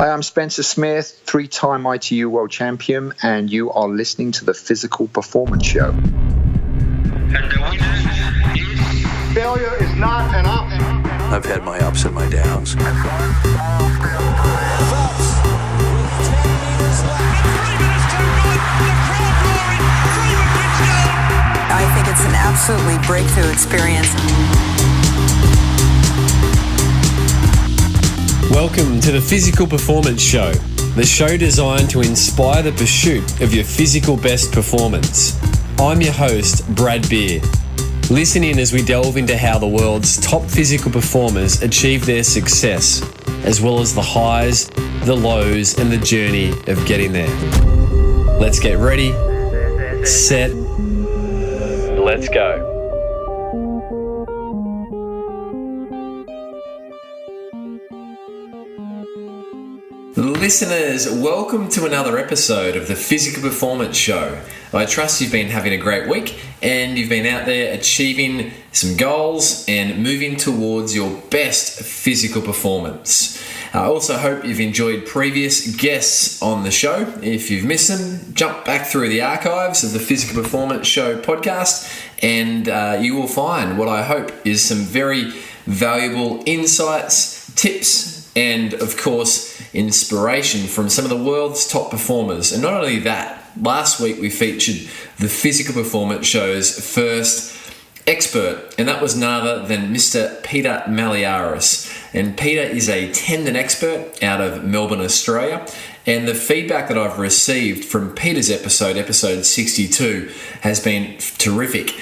Hi, I'm Spencer Smith, 3-time ITU World Champion, and you are listening to the Physical Performance Show. And the winner is... Failure is not an option. I've had my ups and my downs. I think it's an absolutely breakthrough experience. Welcome to the Physical Performance Show, the show designed to inspire the pursuit of your physical best performance. I'm your host, Brad Beer. Listen in as we delve into how the world's top physical performers achieve their success, as well as the highs, the lows, and the journey of getting there. Let's get ready, set, let's go. Listeners, welcome to another episode of the Physical Performance Show. I trust you've been having a great week and you've been out there achieving some goals and moving towards your best physical performance. I also hope you've enjoyed previous guests on the show. If you've missed them, jump back through the archives of the Physical Performance Show podcast and you will find what I hope is some very valuable insights, tips, and of course, inspiration from some of the world's top performers. And not only that, last week we featured the Physical Performance Show's first expert, and that was none other than Mr. Peter Malliaras. And Peter is a tendon expert out of Melbourne, Australia. And the feedback that I've received from Peter's episode 62, has been terrific.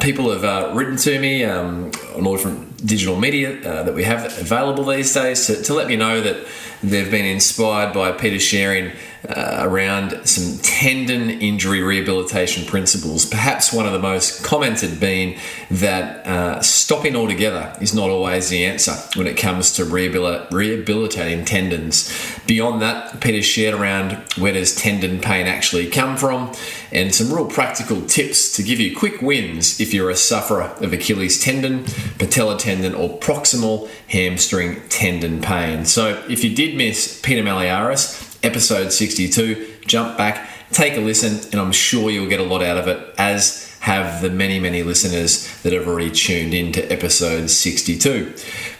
People have written to me on all different digital media that we have available these days to let me know that they've been inspired by Peter sharing around some tendon injury rehabilitation principles. Perhaps one of the most commented being that stopping altogether is not always the answer when it comes to rehabilitating tendons. Beyond that, Peter shared around where does tendon pain actually come from and some real practical tips to give you quick wins if you're a sufferer of Achilles tendon, patella tendon, or proximal hamstring tendon pain. So if you did miss Peter Malliaras, episode 62, jump back, take a listen, and I'm sure you'll get a lot out of it, as have the many, many listeners that have already tuned into episode 62.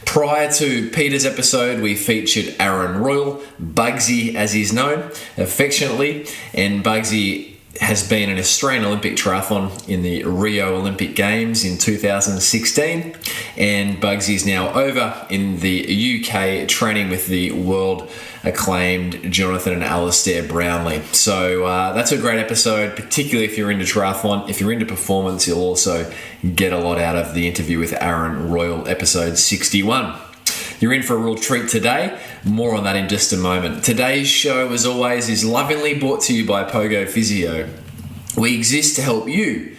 Prior to Peter's episode, we featured Aaron Royal, Bugsy as he's known affectionately, and Bugsy has been an Australian Olympic triathlon in the Rio Olympic Games in 2016, and Bugsy is now over in the UK training with the world acclaimed Jonathan and Alistair Brownlee. So that's a great episode, particularly if you're into triathlon. If you're into performance, you'll also get a lot out of the interview with Aaron Royal, episode 61. You're in for a real treat today. More on that in just a moment. Today's show, as always, is lovingly brought to you by POGO Physio. We exist to help you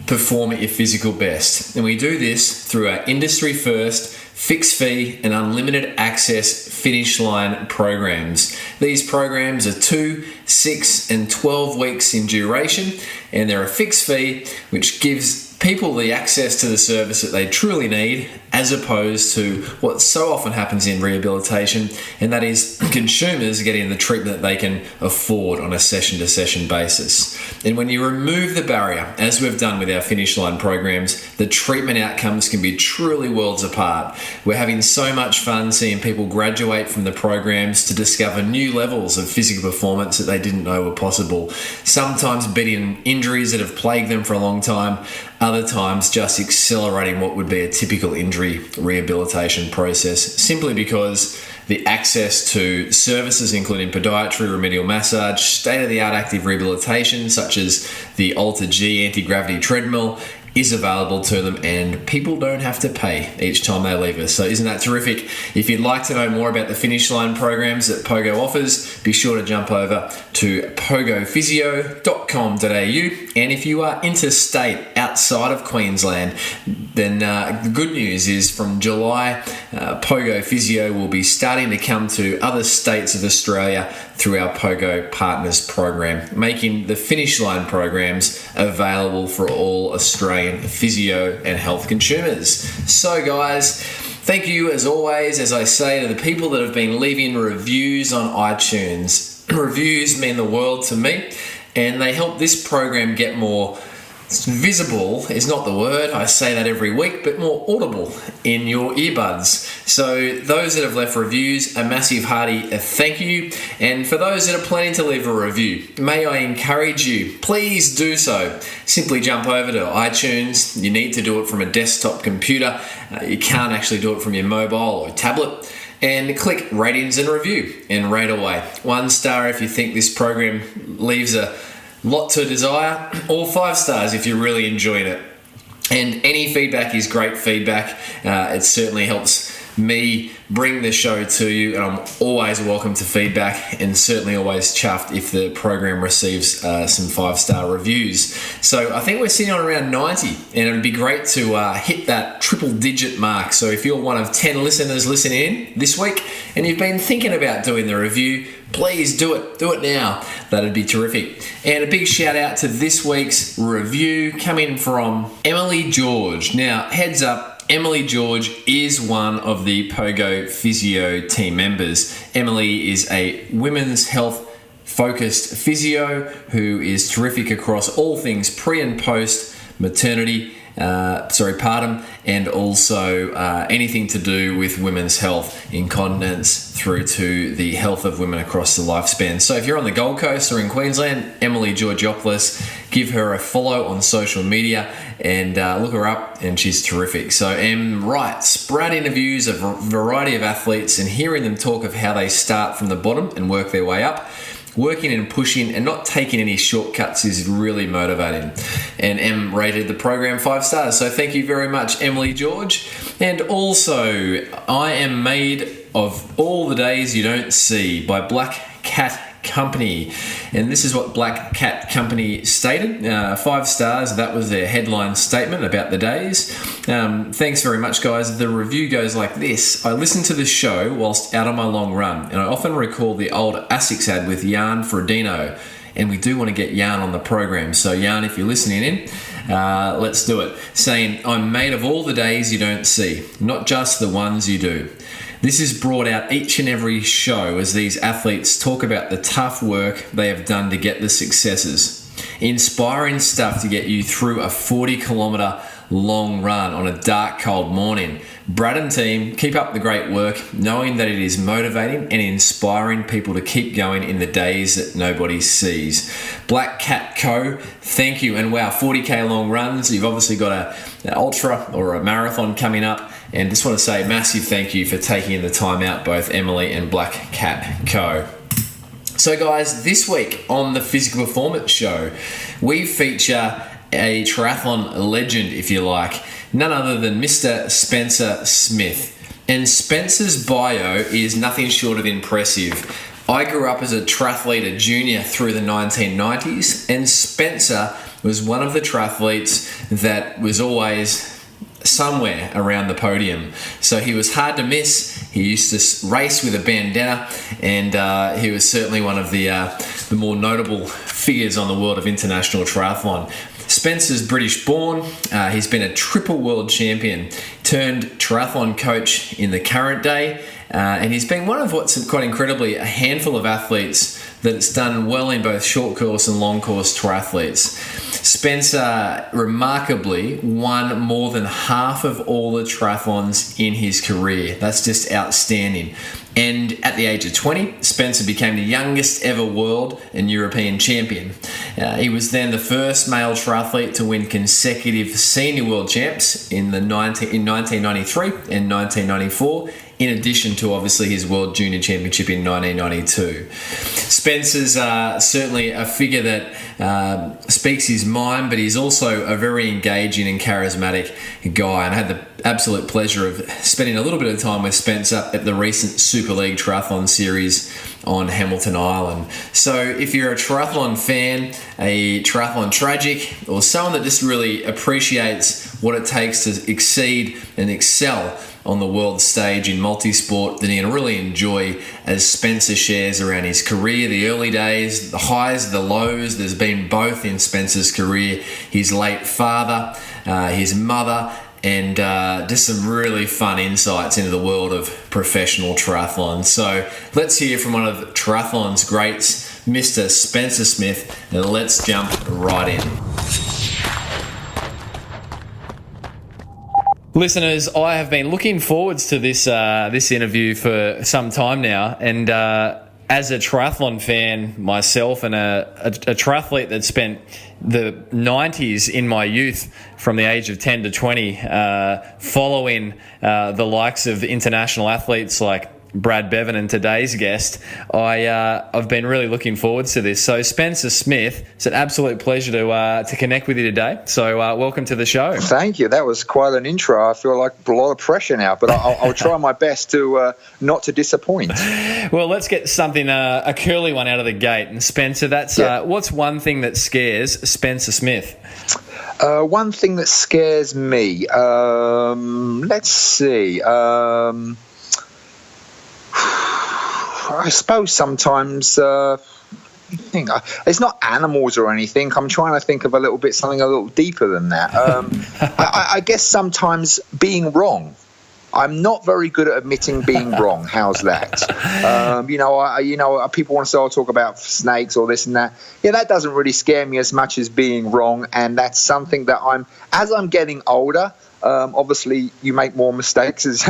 perform at your physical best. And we do this through our industry-first, fixed fee and unlimited access finish line programs. These programs are 2, 6 and 12 weeks in duration, and they're a fixed fee which gives people the access to the service that they truly need, as opposed to what so often happens in rehabilitation, and that is consumers getting the treatment that they can afford on a session-to-session basis. And when you remove the barrier, as we've done with our finish line programs, the treatment outcomes can be truly worlds apart. We're having so much fun seeing people graduate from the programs to discover new levels of physical performance that they didn't know were possible. Sometimes beating injuries that have plagued them for a long time, other times just accelerating what would be a typical injury rehabilitation process, simply because the access to services including podiatry, remedial massage, state-of-the-art active rehabilitation such as the Alter G anti-gravity treadmill is available to them, and people don't have to pay each time they leave us. So isn't that terrific? If you'd like to know more about the finish line programs that POGO offers, be sure to jump over to pogophysio.com.au. And if you are interstate outside of Queensland, then the good news is from July, POGO Physio will be starting to come to other states of Australia through our POGO Partners program, making the finish line programs available for all Australian physio and health consumers. So guys, Thank you, as always, as I say, to the people that have been leaving reviews on iTunes. Reviews mean the world to me, and they help this program get more visible, is not the word, I say that every week, but more audible in your earbuds. So those that have left reviews, a massive hearty thank you. And for those that are planning to leave a review, may I encourage you, please do so. Simply jump over to iTunes. You need to do it from a desktop computer. You can't actually do it from your mobile or tablet. And click ratings and review and rate away. 1 star if you think this program leaves a lot to desire, or 5 stars if you're really enjoying it. And any feedback is great feedback. It certainly helps me bring the show to you, and I'm always welcome to feedback, and certainly always chuffed if the program receives some 5-star reviews. So I think we're sitting on around 90, and it would be great to hit that triple digit mark. So if you're one of 10 listeners listening in this week and you've been thinking about doing the review, please do it now. That'd be terrific. And a big shout out to this week's review coming from Emily George. Now, heads up, Emily George is one of the POGO Physio team members. Emily is a women's health focused physio who is terrific across all things pre and post maternity, postpartum, and also anything to do with women's health, incontinence through to the health of women across the lifespan. So if you're on the Gold Coast or in Queensland, Emily Georgiopoulos, give her a follow on social media and look her up, and she's terrific. So Em writes spread interviews of a variety of athletes and hearing them talk of how they start from the bottom and work their way up. Working and pushing and not taking any shortcuts is really motivating. And Em rated the program 5 stars. So thank you very much, Emily George. And also, I am made of all the days you don't see by Black Cat Company. And this is what Black Cat Company stated. 5 stars. That was their headline statement about the days. Thanks very much, guys. The review goes like this. I listen to the show whilst out on my long run, and I often recall the old ASICS ad with Yarn for Dino. And we do want to get Yarn on the program. So Yarn, if you're listening in, let's do it. Saying, I'm made of all the days you don't see, not just the ones you do. This is brought out each and every show as these athletes talk about the tough work they have done to get the successes. Inspiring stuff to get you through a 40-kilometre long run on a dark, cold morning. Brad and team, keep up the great work, knowing that it is motivating and inspiring people to keep going in the days that nobody sees. Black Cat Co., thank you. And wow, 40k long runs. You've obviously got an ultra or a marathon coming up. And just want to say a massive thank you for taking the time out, both Emily and Black Cat Co. So guys, this week on the Physical Performance Show, we feature a triathlon legend, if you like, none other than Mr. Spencer Smith. And Spencer's bio is nothing short of impressive. I grew up as a triathlete, a junior through the 1990s, and Spencer was one of the triathletes that was always somewhere around the podium. So he was hard to miss. He used to race with a bandana, and he was certainly one of the more notable figures on the world of international triathlon. Spencer's British born. He's been a triple world champion turned triathlon coach in the current day, and he's been one of what's quite incredibly a handful of athletes that's done well in both short course and long course triathletes. Spencer remarkably won more than half of all the triathlons in his career. That's just outstanding. And at the age of 20, Spencer became the youngest ever world and European champion. He was then the first male triathlete to win consecutive senior world champs in 1993 and 1994, in addition to obviously his World Junior Championship in 1992. Spencer's certainly a figure that speaks his mind, but he's also a very engaging and charismatic guy. And I had the absolute pleasure of spending a little bit of time with Spencer at the recent Super League Triathlon Series on Hamilton Island. So if you're a triathlon fan, a triathlon tragic, or someone that just really appreciates what it takes to exceed and excel on the world stage in multi-sport, then you're going to really enjoy as Spencer shares around his career, the early days, the highs, the lows. There's been both in Spencer's career. His late father, his mother, and just some really fun insights into the world of professional triathlon. So let's hear from one of triathlon's greats, Mr. Spencer Smith, and let's jump right in. Listeners, I have been looking forwards to this interview for some time now, and as a triathlon fan myself and a triathlete that spent the 90s in my youth from the age of 10 to 20 following the likes of international athletes like Brad Bevan and today's guest, I've been really looking forward to this. So Spencer Smith, it's an absolute pleasure to connect with you today. So welcome to the show. Thank you. That was quite an intro. I feel like a lot of pressure now, but I'll try my best to not to disappoint. Well, let's get something, a curly one out of the gate. And Spencer, that's what's one thing that scares Spencer Smith? One thing that scares me, let's see. I suppose sometimes it's not animals or anything. I'm trying to think of something a little deeper than that. I guess sometimes being wrong. I'm not very good at admitting being wrong. How's that? People want to say, I'll talk about snakes or this and that. Yeah, that doesn't really scare me as much as being wrong. And that's something that as I'm getting older, obviously you make more mistakes as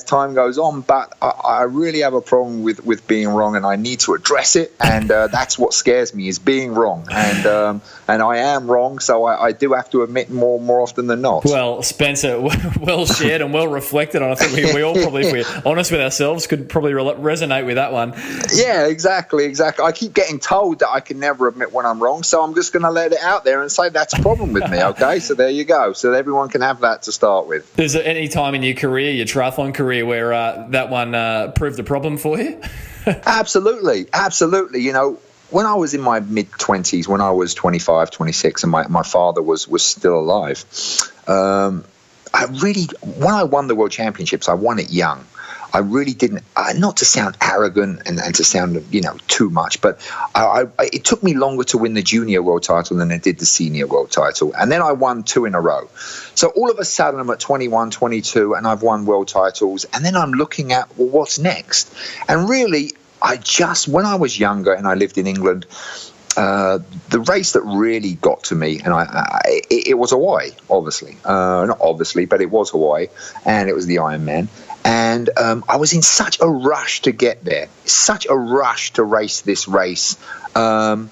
time goes on, but I really have a problem with being wrong, and I need to address it, and that's what scares me, is being wrong, and I am wrong, so I do have to admit more often than not. Well, Spencer, well shared and well reflected on. I think we all probably, if we're honest with ourselves, could probably resonate with that one. Yeah, exactly. I keep getting told that I can never admit when I'm wrong, so I'm just going to let it out there and say that's a problem with me, okay? So there you go. So everyone can have that to start with. Is there any time in your career, your triathlon career, where that one proved a problem for you? Absolutely. When I was in my mid-20s, when I was 25, 26, and my father was still alive, when I won the World Championships, I won it young. I really didn't, not to sound arrogant and to sound, too much, but it took me longer to win the junior world title than it did the senior world title. And then I won 2 in a row. So all of a sudden I'm at 21, 22, and I've won world titles. And then I'm looking at, well, what's next? And really, when I was younger and I lived in England, the race that really got to me, and it was Hawaii, obviously. Not obviously, but it was Hawaii, and it was the Ironman. And I was in such a rush to get there, such a rush to race this race. My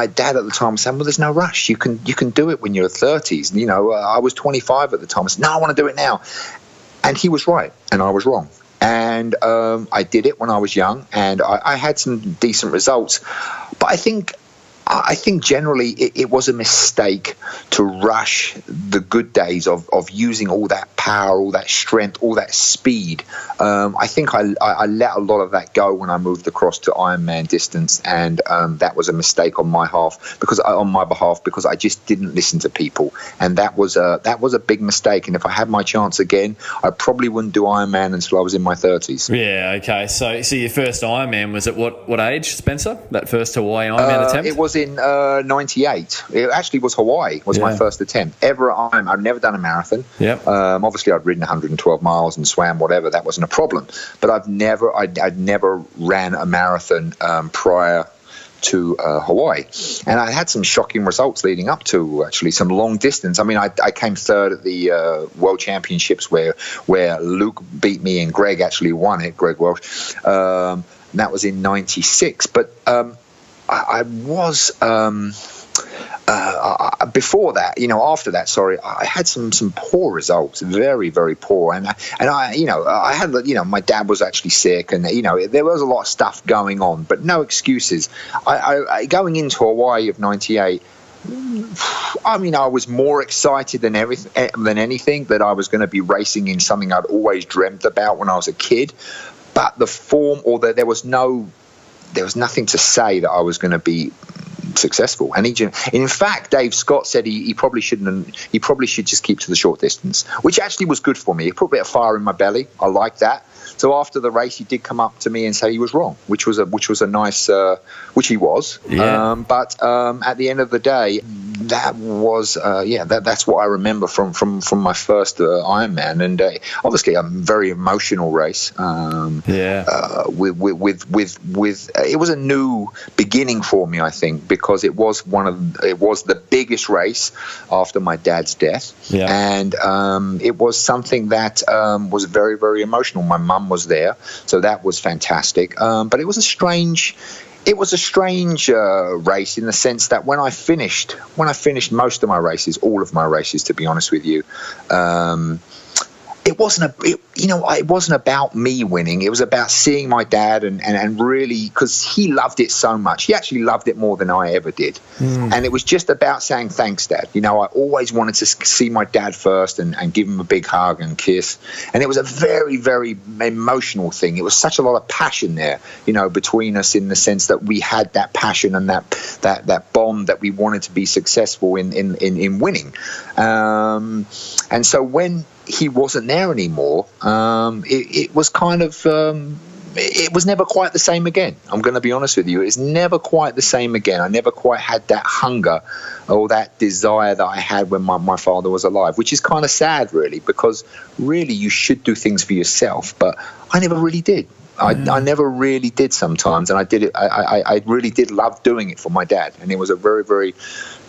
dad at the time was saying, well, there's no rush. You can do it when you're 30s. I was 25 at the time. I said, no, I want to do it now. And he was right, and I was wrong. And I did it when I was young, and I had some decent results. But I think generally it was a mistake to rush the good days of using all that power, all that strength, all that speed. I think I let a lot of that go when I moved across to Ironman distance, and that was a mistake on my behalf because I just didn't listen to people, and that was a big mistake. And if I had my chance again, I probably wouldn't do Ironman until I was in my 30s. Yeah, okay. So your first Ironman was at what age, Spencer? That first Hawaii Ironman attempt? It was in 98. It actually was Hawaii. Was my first attempt ever at Ironman. I've never done a marathon. Yep. Obviously, I'd ridden 112 miles and swam whatever. That wasn't a problem. But I'd never ran a marathon prior to Hawaii, and I had some shocking results leading up to actually some long distance. I mean, I came third at the World Championships where Luke beat me and Greg actually won it. Greg Welsh. That was in 96. But I was before that, after that, I had some poor results, very, very poor, and I had, my dad was actually sick, and there was a lot of stuff going on, but no excuses. I going into Hawaii of 98. I mean, I was more excited than anything that I was going to be racing in something I'd always dreamt about when I was a kid, but the form, or that there was nothing to say that I was going to be successful. And in fact, Dave Scott said he probably shouldn't. He probably should just keep to the short distance, which actually was good for me. It put a bit of fire in my belly. I like that. So after the race, he did come up to me and say he was wrong, which was a nice, which he was. Yeah. But at the end of the day, that was that's what I remember from my first Ironman, and obviously a very emotional race. With it was a new beginning for me, I think, because it was the biggest race after my dad's death, and it was something that was very, very emotional. My mum was there, so that was fantastic. But it was a strange. It was a strange race in the sense that when I finished most of my races, all of my races, to be honest with you, it wasn't about me winning. It was about seeing my dad and really, because he loved it so much. He actually loved it more than I ever did. And it was just about saying, thanks, Dad. I always wanted to see my dad first and give him a big hug and kiss. And it was a very, very emotional thing. It was such a lot of passion there, between us, in the sense that we had that passion and that bond that we wanted to be successful in winning. And so when he wasn't there anymore, it was kind of it was never quite the same again. I'm going to be honest with you. It's never quite the same again. I never quite had that hunger or that desire that I had when my father was alive, which is kind of sad, really, because really you should do things for yourself, but I never really did. I never really did sometimes, and I did it. I really did love doing it for my dad, and it was a very, very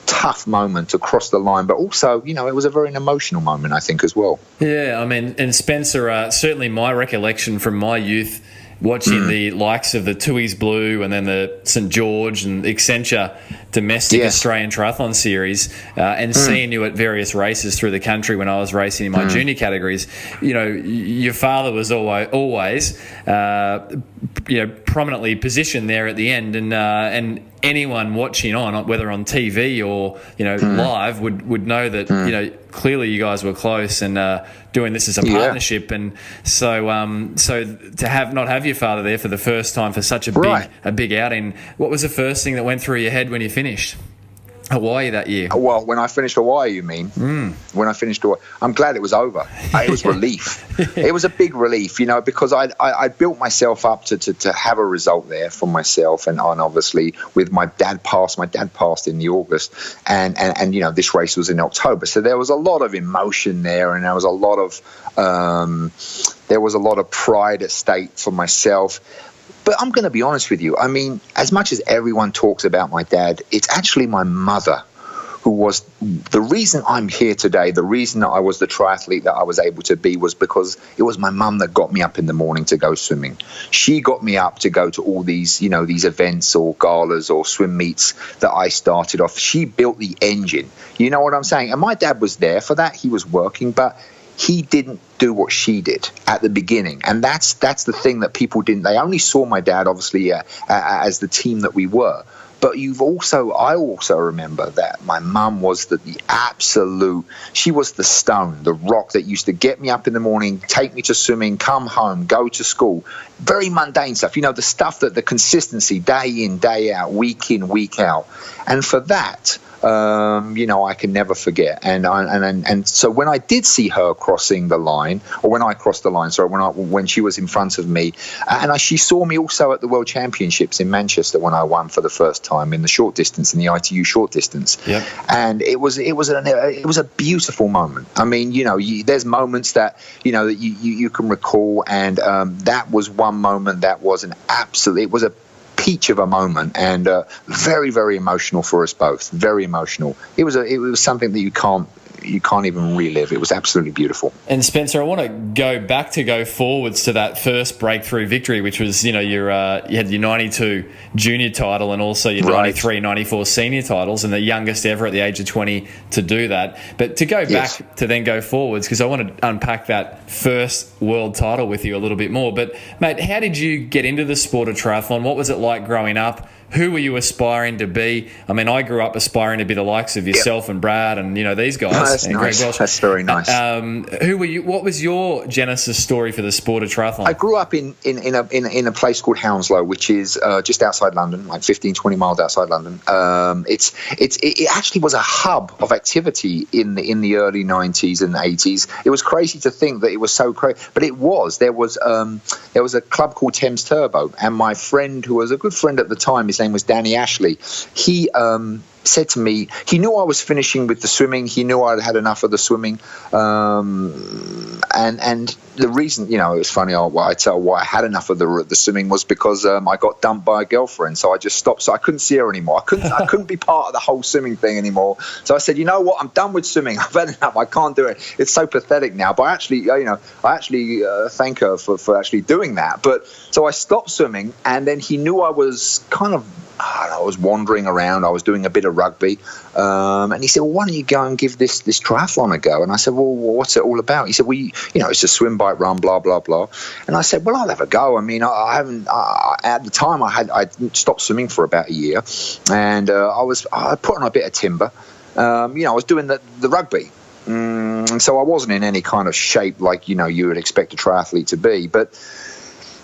tough moment to cross the line, but also, it was a very emotional moment, I think, as well. Yeah, I mean, and Spencer, certainly my recollection from my youth, watching the likes of the Tui's Blue and then the St George and Accenture domestic Australian triathlon series, and seeing you at various races through the country when I was racing in my junior categories, your father was always prominently positioned there at the end, and anyone watching on, whether on TV or live, would know that clearly you guys were close and doing this as a partnership. And so to not have your father there for the first time for such a big outing, what was the first thing that went through your head when you finished Hawaii that year? Well, when I finished Hawaii, you mean? When I finished Hawaii, I'm glad it was over. It was relief. It was a big relief, because I built myself up to have a result there for myself, and obviously with my dad passed. My dad passed in the August, and this race was in October, so there was a lot of emotion there, and there was a lot of pride at stake for myself. But I'm going to be honest with you. I mean, as much as everyone talks about my dad, it's actually my mother who was the reason I'm here today. The reason that I was the triathlete that I was able to be was because it was my mum that got me up in the morning to go swimming. She got me up to go to all these, these events or galas or swim meets that I started off. She built the engine. You know what I'm saying? And my dad was there for that. He was working, but he didn't do what she did at the beginning, and that's the thing that people didn't. They only saw my dad, obviously, as the team that we were. But I also remember that my mum was the absolute. She was the stone, the rock that used to get me up in the morning, take me to swimming, come home, go to school. Very mundane stuff, the stuff that the consistency, day in, day out, week in, week out, and for that. I can never forget. And so when I did see her crossing the line, or when I crossed the line, sorry, when she was in front of me, and she saw me also at the World Championships in Manchester when I won for the first time in the short distance, in the ITU short distance. Yep. And it was a beautiful moment. I mean, there's moments that that you can recall, and that was one moment that was it was a peach of a moment, and very, very emotional for us both. Very emotional. It was something that you can't even relive. It was absolutely beautiful. And Spencer, I want to go forwards to that first breakthrough victory, which was you had your 92 junior title and also your 93, 94 senior titles, and the youngest ever at the age of 20 to do that. But to go back to then go forwards, because I want to unpack that first world title with you a little bit more. But mate, how did you get into the sport of triathlon? What was it like growing up? who were you aspiring to be? I mean, I grew up aspiring to be the likes of yourself and Brad and, these guys. That's and nice. Greg Welsh. That's very nice. Who were you? What was your genesis story for the sport of triathlon? I grew up in a place called Hounslow, which is just outside London, like 15, 20 miles outside London. It actually was a hub of activity in the early 90s and 80s. It was crazy to think that it was so crazy, but it was. There was a club called Thames Turbo, and my friend, who was a good friend at the time, his name was Danny Ashley. He said to me, he knew I was finishing with the swimming. He knew I'd had enough of the swimming. And the reason, it was funny, why I had enough of the swimming was because I got dumped by a girlfriend. So I just stopped. So I couldn't see her anymore. I couldn't be part of the whole swimming thing anymore. So I said, you know what? I'm done with swimming. I've had enough. I can't do it. It's so pathetic now. But I actually thank her for actually doing that. But so I stopped swimming, and then he knew I was kind of, I was wandering around. I was doing a bit of rugby, and he said, "Well, why don't you go and give this triathlon a go?" And I said, "Well, what's it all about?" He said, "Well, it's a swim, bike, run, blah blah blah." And I said, "Well, I'll have a go." I mean, I haven't at the time I stopped swimming for about a year, and I put on a bit of timber. I was doing the rugby. So I wasn't in any kind of shape like you would expect a triathlete to be, but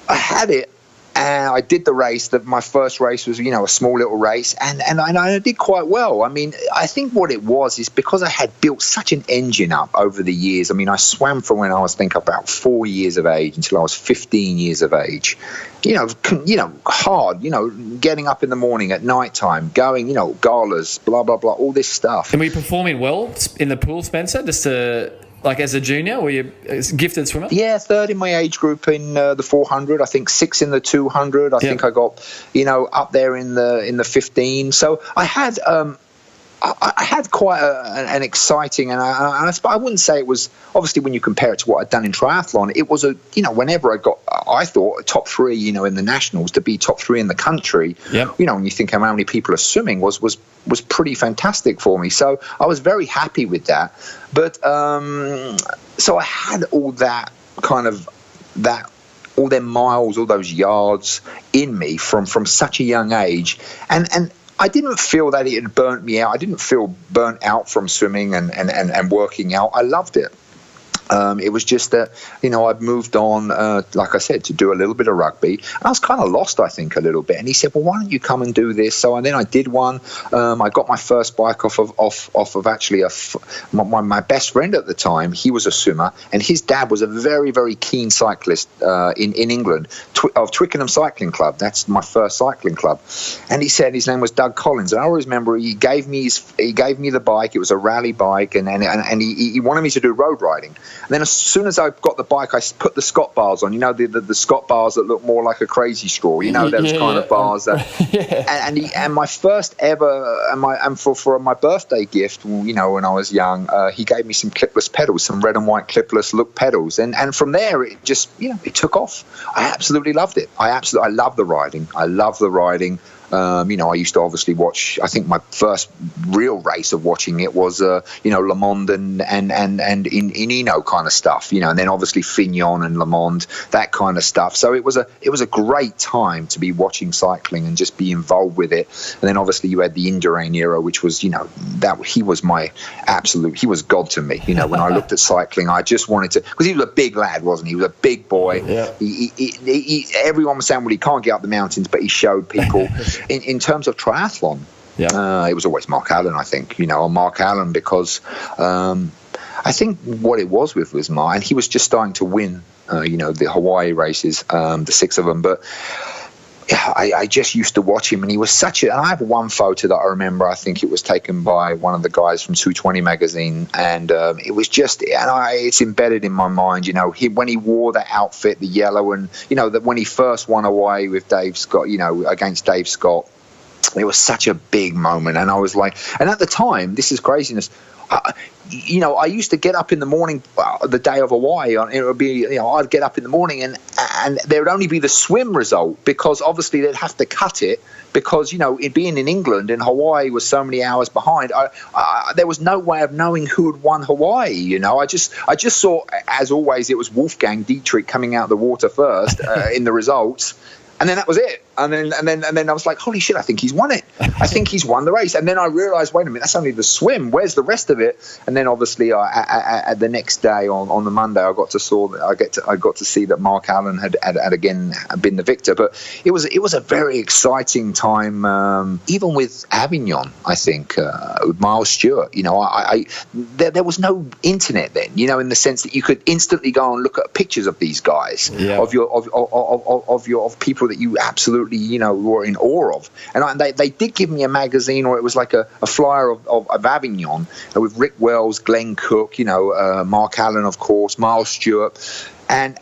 I had it. And I did the race. My first race was, a small little race, and I did quite well. I mean, I think what it was is because I had built such an engine up over the years. I mean, I swam from when I was, about 4 years of age until I was 15 years of age. Hard, getting up in the morning, at night time, going, galas, blah, blah, blah, all this stuff. And were you performing well in the pool, Spencer, just to... Like as a junior, were you a gifted swimmer? Yeah, third in my age group in the 400. I think 6 in the 200. I think I got, up there in the 15. So I had quite an exciting, and I wouldn't say it was, obviously when you compare it to what I'd done in triathlon, it was whenever I thought top 3, in the nationals, to be top 3 in the country, when you think how many people are swimming was pretty fantastic for me. So I was very happy with that. But so I had all that kind of all them miles, all those yards in me from such a young age, and I didn't feel that it had burnt me out. I didn't feel burnt out from swimming and working out. I loved it. It was just that, I'd moved on, like I said, to do a little bit of rugby. And I was kind of lost, I think, a little bit. And he said, well, why don't you come and do this? So and then I did one. I got my first bike off of actually my best friend at the time. He was a swimmer, and his dad was a very, very keen cyclist in England, of Twickenham Cycling Club. That's my first cycling club. And he said his name was Doug Collins. And I always remember he gave me the bike. It was a rally bike, and he wanted me to do road riding. And then as soon as I got the bike, I put the Scott bars on. The Scott bars that look more like a Crazy Straw. Those kind of bars. And my first ever, for my birthday gift, when I was young, he gave me some clipless pedals, some red and white clipless look pedals, and from there it just it took off. I absolutely loved it. I love the riding. I used to obviously watch. I think my first real race of watching it was, Le Monde and in Eno kind of stuff, and then obviously Fignon and Le Monde, that kind of stuff. So it was a great time to be watching cycling and just be involved with it. And then obviously you had the Indurain era, which was, that he was my absolute. He was God to me. When I looked at cycling, I just wanted to, because he was a big lad, wasn't he? He was a big boy. Yeah. He everyone was saying, well, he can't get up the mountains, but he showed people. In terms of triathlon, it was always Mark Allen, I think, Mark Allen, because I think what it was Mark, and he was just starting to win, the Hawaii races, the 6 of them, but I just used to watch him, and he was and I have one photo that I remember, I think it was taken by one of the guys from 220 magazine, and it was just, it's embedded in my mind, when he wore that outfit, the yellow, and, that when he first won away with Dave Scott, against Dave Scott, it was such a big moment, and I was like, and at the time, this is craziness, I used to get up in the morning, the day of Hawaii, it would be, I'd get up in the morning and there would only be the swim result, because obviously they'd have to cut it, because, it being in England and Hawaii was so many hours behind, there was no way of knowing who had won Hawaii, I just saw, as always, it was Wolfgang Dietrich coming out of the water first in the results, and then that was it. And then I was like, holy shit, I think he's won it. I think he's won the race. And then I realized, wait a minute, that's only the swim. Where's the rest of it? And then obviously the next day on the Monday, I got to see that Mark Allen had again been the victor. But it was a very exciting time, even with Avignon, I think, with Miles Stewart. You know, there was no internet then, you know, in the sense that you could instantly go and look at pictures of these guys, of people that you absolutely, you know, were in awe of. And they did give me a magazine, or it was like a flyer of Avignon with Rick Wells, Glenn Cook, you know, Mark Allen, of course, Miles Stewart, and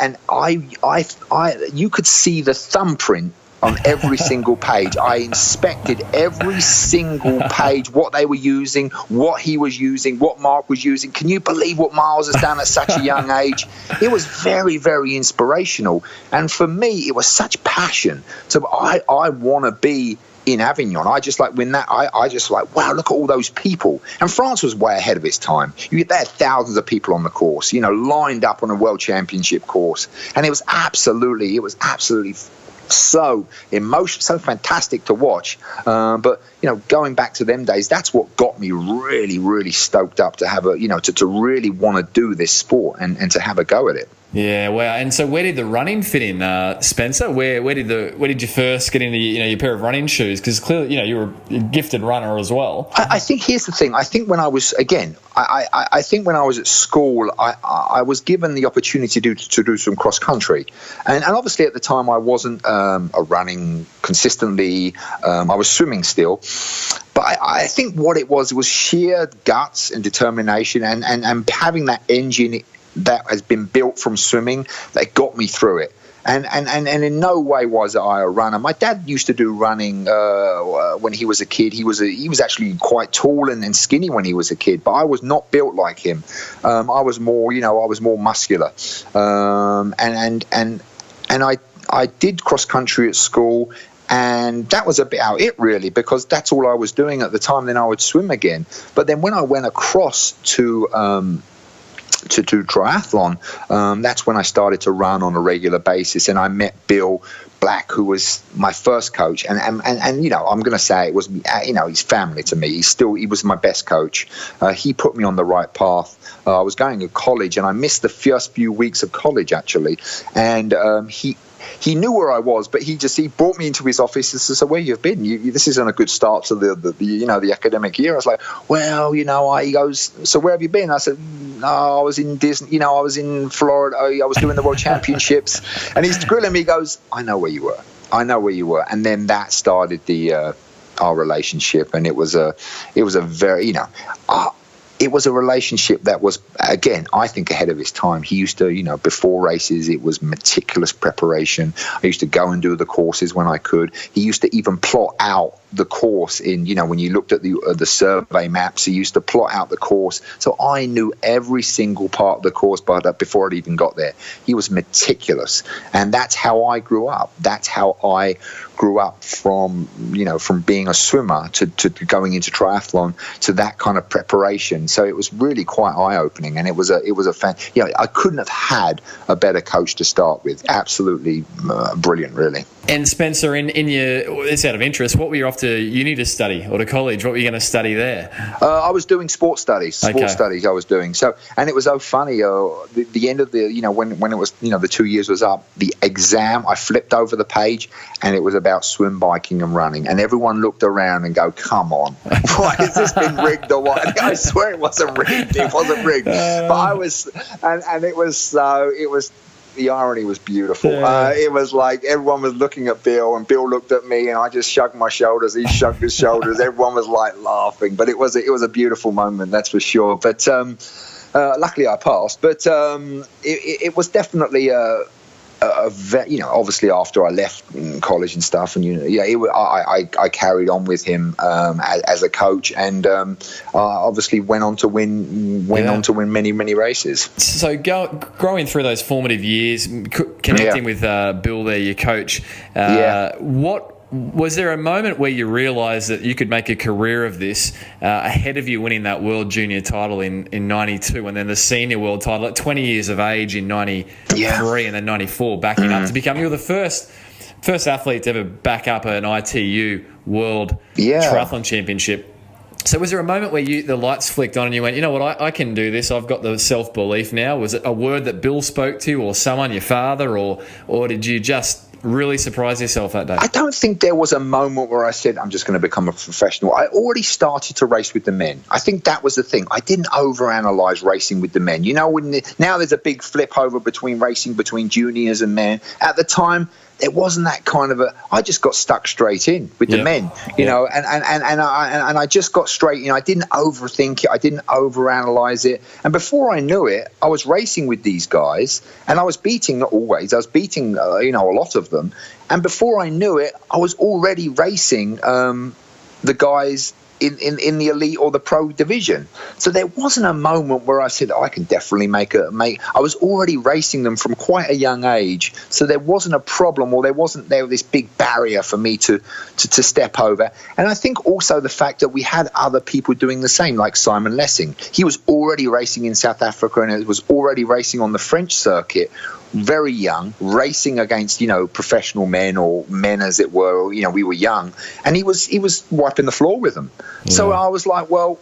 you could see the thumbprint on every single page. I inspected every single page, what they were using, what he was using, what Mark was using. Can you believe what Miles has done at such a young age? It was very, very inspirational. And for me, it was such passion. So I want to be in Avignon. I just like wow, look at all those people. And France was way ahead of its time. There had thousands of people on the course, you know, lined up on a world championship course. And it was absolutely so emotional, so fantastic to watch. But you know, going back to them days, that's what got me really, really stoked up to have to really want to do this sport and to have a go at it. Yeah, wow. And so where did the running fit in, Spencer? Where did you first get into your pair of running shoes? Because clearly, you know, you were a gifted runner as well. I think here's the thing. I think when I was at school, I was given the opportunity to do some cross country, and obviously at the time I wasn't running consistently. I was swimming still. But I think what it was sheer guts and determination and having that engine that has been built from swimming that got me through it. And in no way was I a runner. My dad used to do running when he was a kid. He was actually quite tall and skinny when he was a kid, but I was not built like him. I was more muscular. And I did cross country at school. And that was about it, really, because that's all I was doing at the time. Then I would swim again. But then when I went across to do triathlon, that's when I started to run on a regular basis, and I met Bill Black, who was my first coach, and you know, I'm going to say it was, you know, he's family to me. He was my best coach. He put me on the right path. I was going to college, and I missed the first few weeks of college actually, and he knew where I was, but he brought me into his office and said, "So where you've been? This isn't a good start to the academic year." I was like, "Well, you know," he goes, "So where have you been?" I said, "No, I was in Disney. You know, I was in Florida. I was doing the World Championships." And he's grilling me. He goes, "I know where you were. I know where you were." And then that started our relationship, and it was a very, you know. It was a relationship that was, again, I think ahead of his time. He used to, you know, before races, it was meticulous preparation. I used to go and do the courses when I could. He used to even plot out the course in, you know, when you looked at the survey maps, he used to plot out the course. So I knew every single part of the course before it even got there. He was meticulous. And that's how I grew up. That's how I grew up from being a swimmer to going into triathlon to that kind of preparation. So it was really quite eye-opening, and it was a fan. You know, I couldn't have had a better coach to start with. Absolutely brilliant, really. And Spencer, in your, it's out of interest, what were you off to uni to study, or to college? What were you going to study there? I was doing sports studies. I was doing. So, and it was so funny. The end of the, you know, when it was, you know, the 2 years was up, the exam, I flipped over the page, and it was about swim, biking, and running. And everyone looked around and go, "Come on, why has this been rigged or what?" And I swear it wasn't rigged. It wasn't rigged. But I was, and it was so. It was. The irony was beautiful. Yeah. It was like everyone was looking at Bill, and Bill looked at me, and I just shrugged my shoulders. He shrugged his shoulders. Everyone was like laughing, but it was a beautiful moment, that's for sure. But luckily I passed. But it was definitely you know, obviously after I left college and stuff, and I carried on with him as a coach, and obviously went on to win many races. So growing through those formative years, connecting with Bill there, your coach, what was there a moment where you realised that you could make a career of this ahead of you winning that world junior title in 92, and then the senior world title at 20 years of age in 93 and then 94, backing up to become, you were the first first athlete to ever back up an ITU World Triathlon Championship. So was there a moment where the lights flicked on and you went, you know what, I can do this, I've got the self-belief now? Was it a word that Bill spoke to you or someone, your father, or did you just really surprise yourself that day? I don't think there was a moment where I said, I'm just going to become a professional. I already started to race with the men. I think that was the thing. I didn't overanalyze racing with the men. You know, now there's a big flip over between racing between juniors and men. At the time, it wasn't that kind of I just got stuck straight in with the men, you know, and I just got straight in. I didn't overthink it. I didn't overanalyze it. And before I knew it, I was racing with these guys, and I was beating, not always, I was beating, you know, a lot of them. And before I knew it, I was already racing the guys in the elite or the pro division. So there wasn't a moment where I said, I can definitely make. I was already racing them from quite a young age. So there wasn't a problem, or there wasn't this big barrier for me to step over. And I think also the fact that we had other people doing the same, like Simon Lessing. He was already racing in South Africa and was already racing on the French circuit, very young, racing against, you know, professional men, or men as it were. You know, we were young, and he was wiping the floor with them. Yeah. So I was like, well,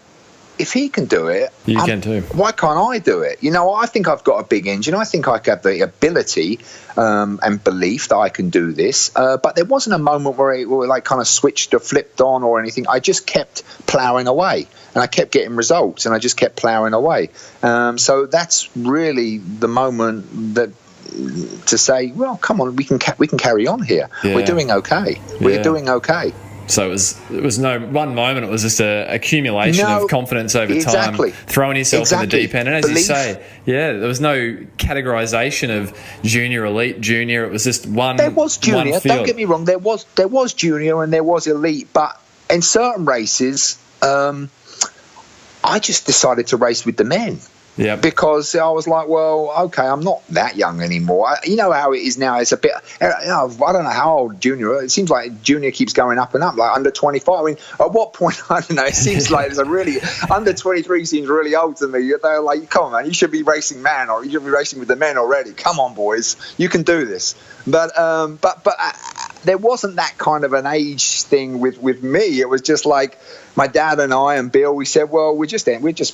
if he can do it, you can too. Why can't I do it? You know, I think I've got a big engine. I think I have the ability and belief that I can do this. But there wasn't a moment where it like kind of switched or flipped on or anything. I just kept ploughing away, and I kept getting results, and I just kept ploughing away. So that's really the moment that, to say, well, come on, we can carry on here. Yeah. We're doing okay. We're doing okay. So it was no one moment. It was just an accumulation of confidence over time, throwing yourself in the deep end. And as you say, there was no categorization of junior, elite, junior. It was just one. There was junior. One field. Don't get me wrong. There was junior and there was elite. But in certain races, I just decided to race with the men. Yeah, because I was like, well, okay, I'm not that young anymore. You know how it is now. It's a bit, you know, I don't know how old junior. It seems like junior keeps going up and up, like under 25. I mean, at what point? I don't know. It seems like it's a really under 23 seems really old to me. They're like, come on, man, you should be racing man, or you should be racing with the men already. Come on, boys, you can do this. But there wasn't that kind of an age thing with me. It was just like my dad and I and Bill. We said, well, we just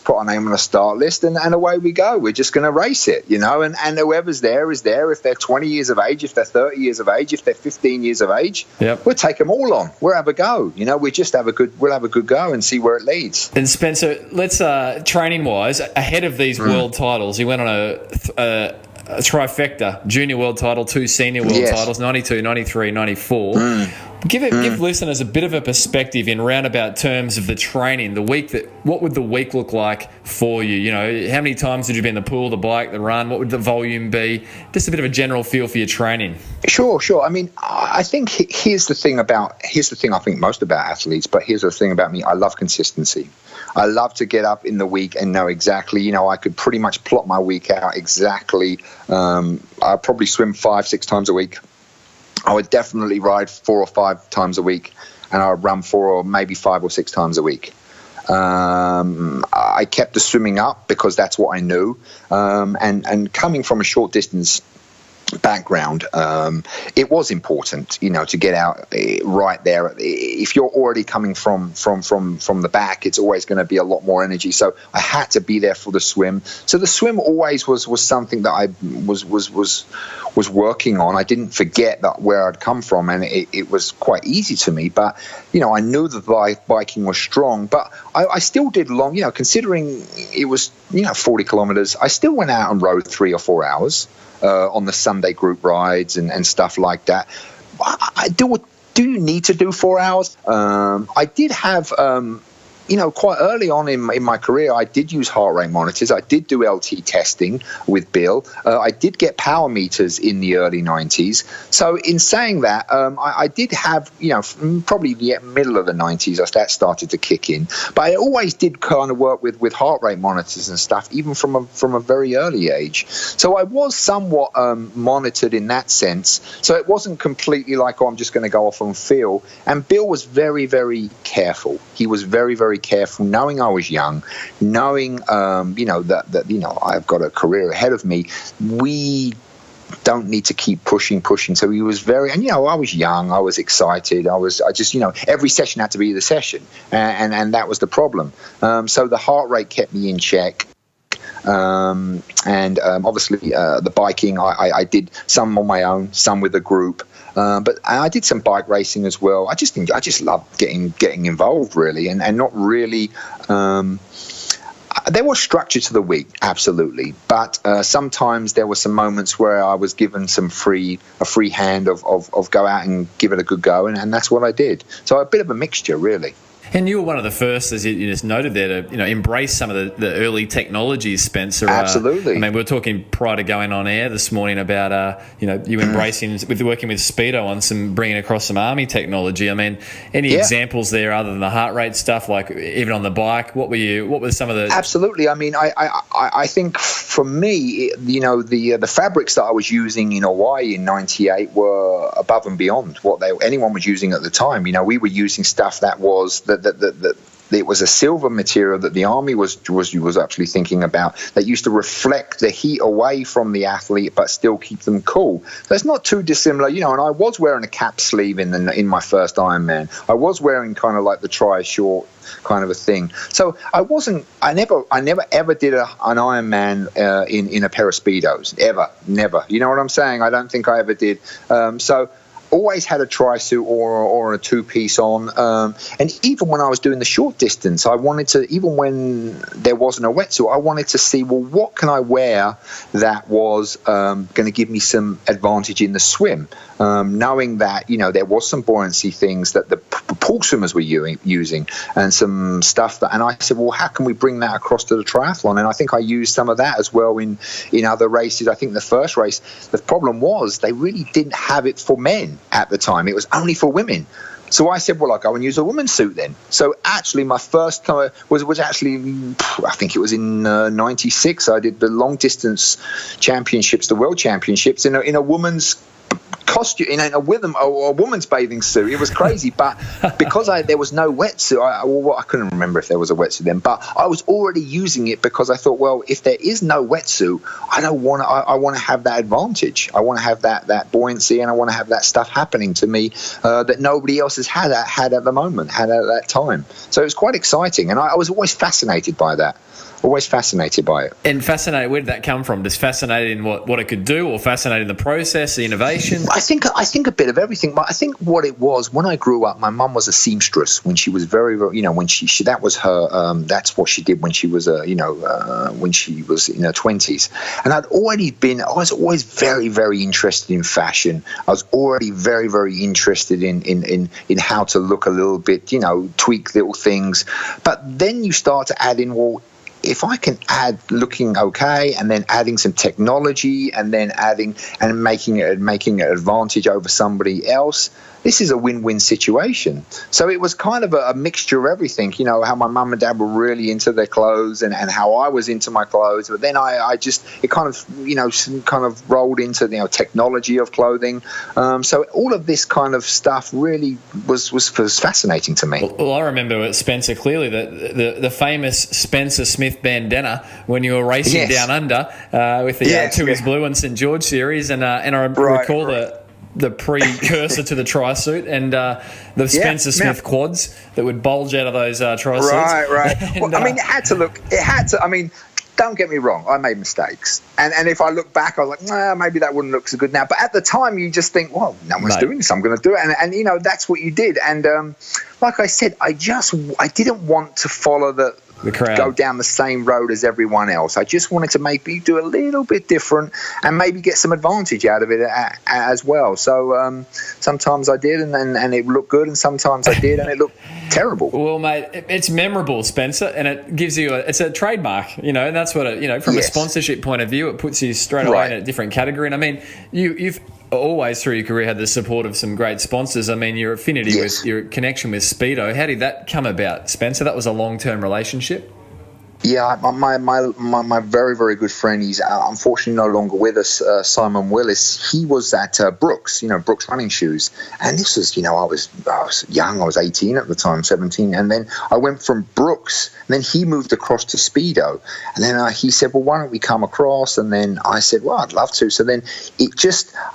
put our name on a start list, and away we go. We're just going to race it, you know. And whoever's there is there. If they're 20 years of age, if they're 30 years of age, if they're 15 years of age, we'll take them all on. We'll have a go, you know. We'll have a good go and see where it leads. And Spencer, let's training wise, ahead of these world titles, he went on a trifecta: junior world title, 2 senior world titles, 92, 93, 94. Give listeners a bit of a perspective in roundabout terms of the training, the week. What would the week look like for you? You know, how many times did you be in the pool, the bike, the run? What would the volume be? Just a bit of a general feel for your training. Sure. I mean, I think here's the thing I think most about athletes, but here's the thing about me. I love consistency. I love to get up in the week and know exactly, you know, I could pretty much plot my week out exactly. I'll probably swim 5-6 times a week. I would definitely ride 4 or 5 times a week, and I would run 4 or maybe 5 or 6 times a week. I kept the swimming up because that's what I knew. And coming from a short distance background, it was important, you know, to get out right there. If you're already coming from the back, it's always going to be a lot more energy. So I had to be there for the swim. So the swim always was something that I was working on. I didn't forget that where I'd come from, and it was quite easy to me. But you know, I knew the biking was strong, but I still did long. You know, considering it was 40 kilometers, I still went out and rode 3 or 4 hours. On the Sunday group rides and stuff like that. Do you need to do 4 hours? I did have, quite early on in my career, I did use heart rate monitors. I did do LT testing with Bill. I did get power meters in the early 90s. So in saying that, I did have, probably the middle of the 90s, that started to kick in. But I always did kind of work with heart rate monitors and stuff, even from a very early age. So I was somewhat monitored in that sense. So it wasn't completely like, I'm just going to go off and feel. And Bill was very, very careful. He was very, very careful, knowing I was young, knowing that I've got a career ahead of me. We don't need to keep pushing. So he was very, and I was young, I was excited, I just every session had to be the session, and that was the problem. So the heart rate kept me in check. Obviously the biking, I did some on my own, some with a group, but I did some bike racing as well. I just loved getting involved, really, and not really. There was structure to the week, absolutely, but sometimes there were some moments where I was given a free hand of go out and give it a good go, and that's what I did. So a bit of a mixture, really. And you were one of the first, as you just noted there, to embrace some of the early technologies, Spencer. Absolutely. I mean, we were talking prior to going on air this morning about you embracing with working with Speedo on bringing across some army technology. I mean, any examples there other than the heart rate stuff, like even on the bike? What were some of the? Absolutely. I mean, I think for me, the fabrics that I was using in Hawaii in '98 were above and beyond what anyone was using at the time. We were using stuff that was that it was a silver material that the army was actually thinking about, that used to reflect the heat away from the athlete but still keep them cool. So it's not too dissimilar, and I was wearing a cap sleeve in my first Ironman. I was wearing kind of like the tri-short kind of a thing. So I never ever did an Ironman in a pair of Speedos, never. You know what I'm saying? I don't think I ever did. So always had a tri-suit or a two-piece on, and even when I was doing the short distance, I wanted to, even when there wasn't a wetsuit, I wanted to see, well, what can I wear that was going to give me some advantage in the swim, knowing that there was some buoyancy things that the pool swimmers were using, and some stuff and I said, well, how can we bring that across to the triathlon? And I think I used some of that as well in other races. I think the first race, the problem was they really didn't have it for men at the time. It was only for women. So I said, well, I'll go and use a woman's suit then. So actually my first time was actually, I think it was in 96. I did the long distance championships, the world championships in a woman's costume, in a woman's bathing suit. It was crazy, but because there was no wetsuit, I couldn't remember if there was a wetsuit then, but I was already using it because I thought, well, if there is no wetsuit, I want to have that advantage. I want to have that buoyancy, and I want to have that stuff happening to me that nobody else has had at the moment, had at that time. So it was quite exciting, and I was always fascinated by that. Always fascinated by it. And fascinated, where did that come from? Just fascinated in what it could do, or fascinated in the process, the innovation? I think a bit of everything. But I think what it was, when I grew up, my mum was a seamstress when she was very, very, when she that was her, that's what she did when she was when she was in her 20s. And I was always very, very interested in fashion. I was already very, very interested in how to look a little bit, tweak little things. But then you start to add in, well, if I can add looking okay, and then adding some technology, and then adding and making it an advantage over somebody else, this is a win-win situation. So it was kind of a mixture of everything, how my mum and dad were really into their clothes, and how I was into my clothes. But then it kind of rolled into technology of clothing. So all of this kind of stuff really was fascinating to me. Well, I remember Spencer clearly, the famous Spencer Smith bandana when you were racing down under with the Tui's Blue and St George series, and I recall the precursor to the tri-suit, and the Spencer Smith quads that would bulge out of those tri-suits. Right. And, well, it had to. Don't get me wrong, I made mistakes. And if I look back, I was like, maybe that wouldn't look so good now. But at the time, you just think, well, no one's doing this, I'm going to do it. And that's what you did. And like I said, I didn't want to follow the crowd, go down the same road as everyone else. I just wanted to maybe do a little bit different and maybe get some advantage out of it as well. So sometimes I did, and it looked good, and sometimes I did, and it looked terrible. Well, mate, it's memorable, Spencer, and it gives you it's a trademark, and that's what from a sponsorship point of view, it puts you straight away in a different category. And you've always through your career had the support of some great sponsors. Your affinity with your connection with Speedo, how did that come about, Spencer? That was a long-term relationship? Yeah, my very, very good friend, he's unfortunately no longer with us, Simon Willis. He was at Brooks, Brooks running shoes. And this was, I was young, I was 18 at the time, 17. And then I went from Brooks, and then he moved across to Speedo. And then he said, well, why don't we come across? And then I said, well, I'd love to. So then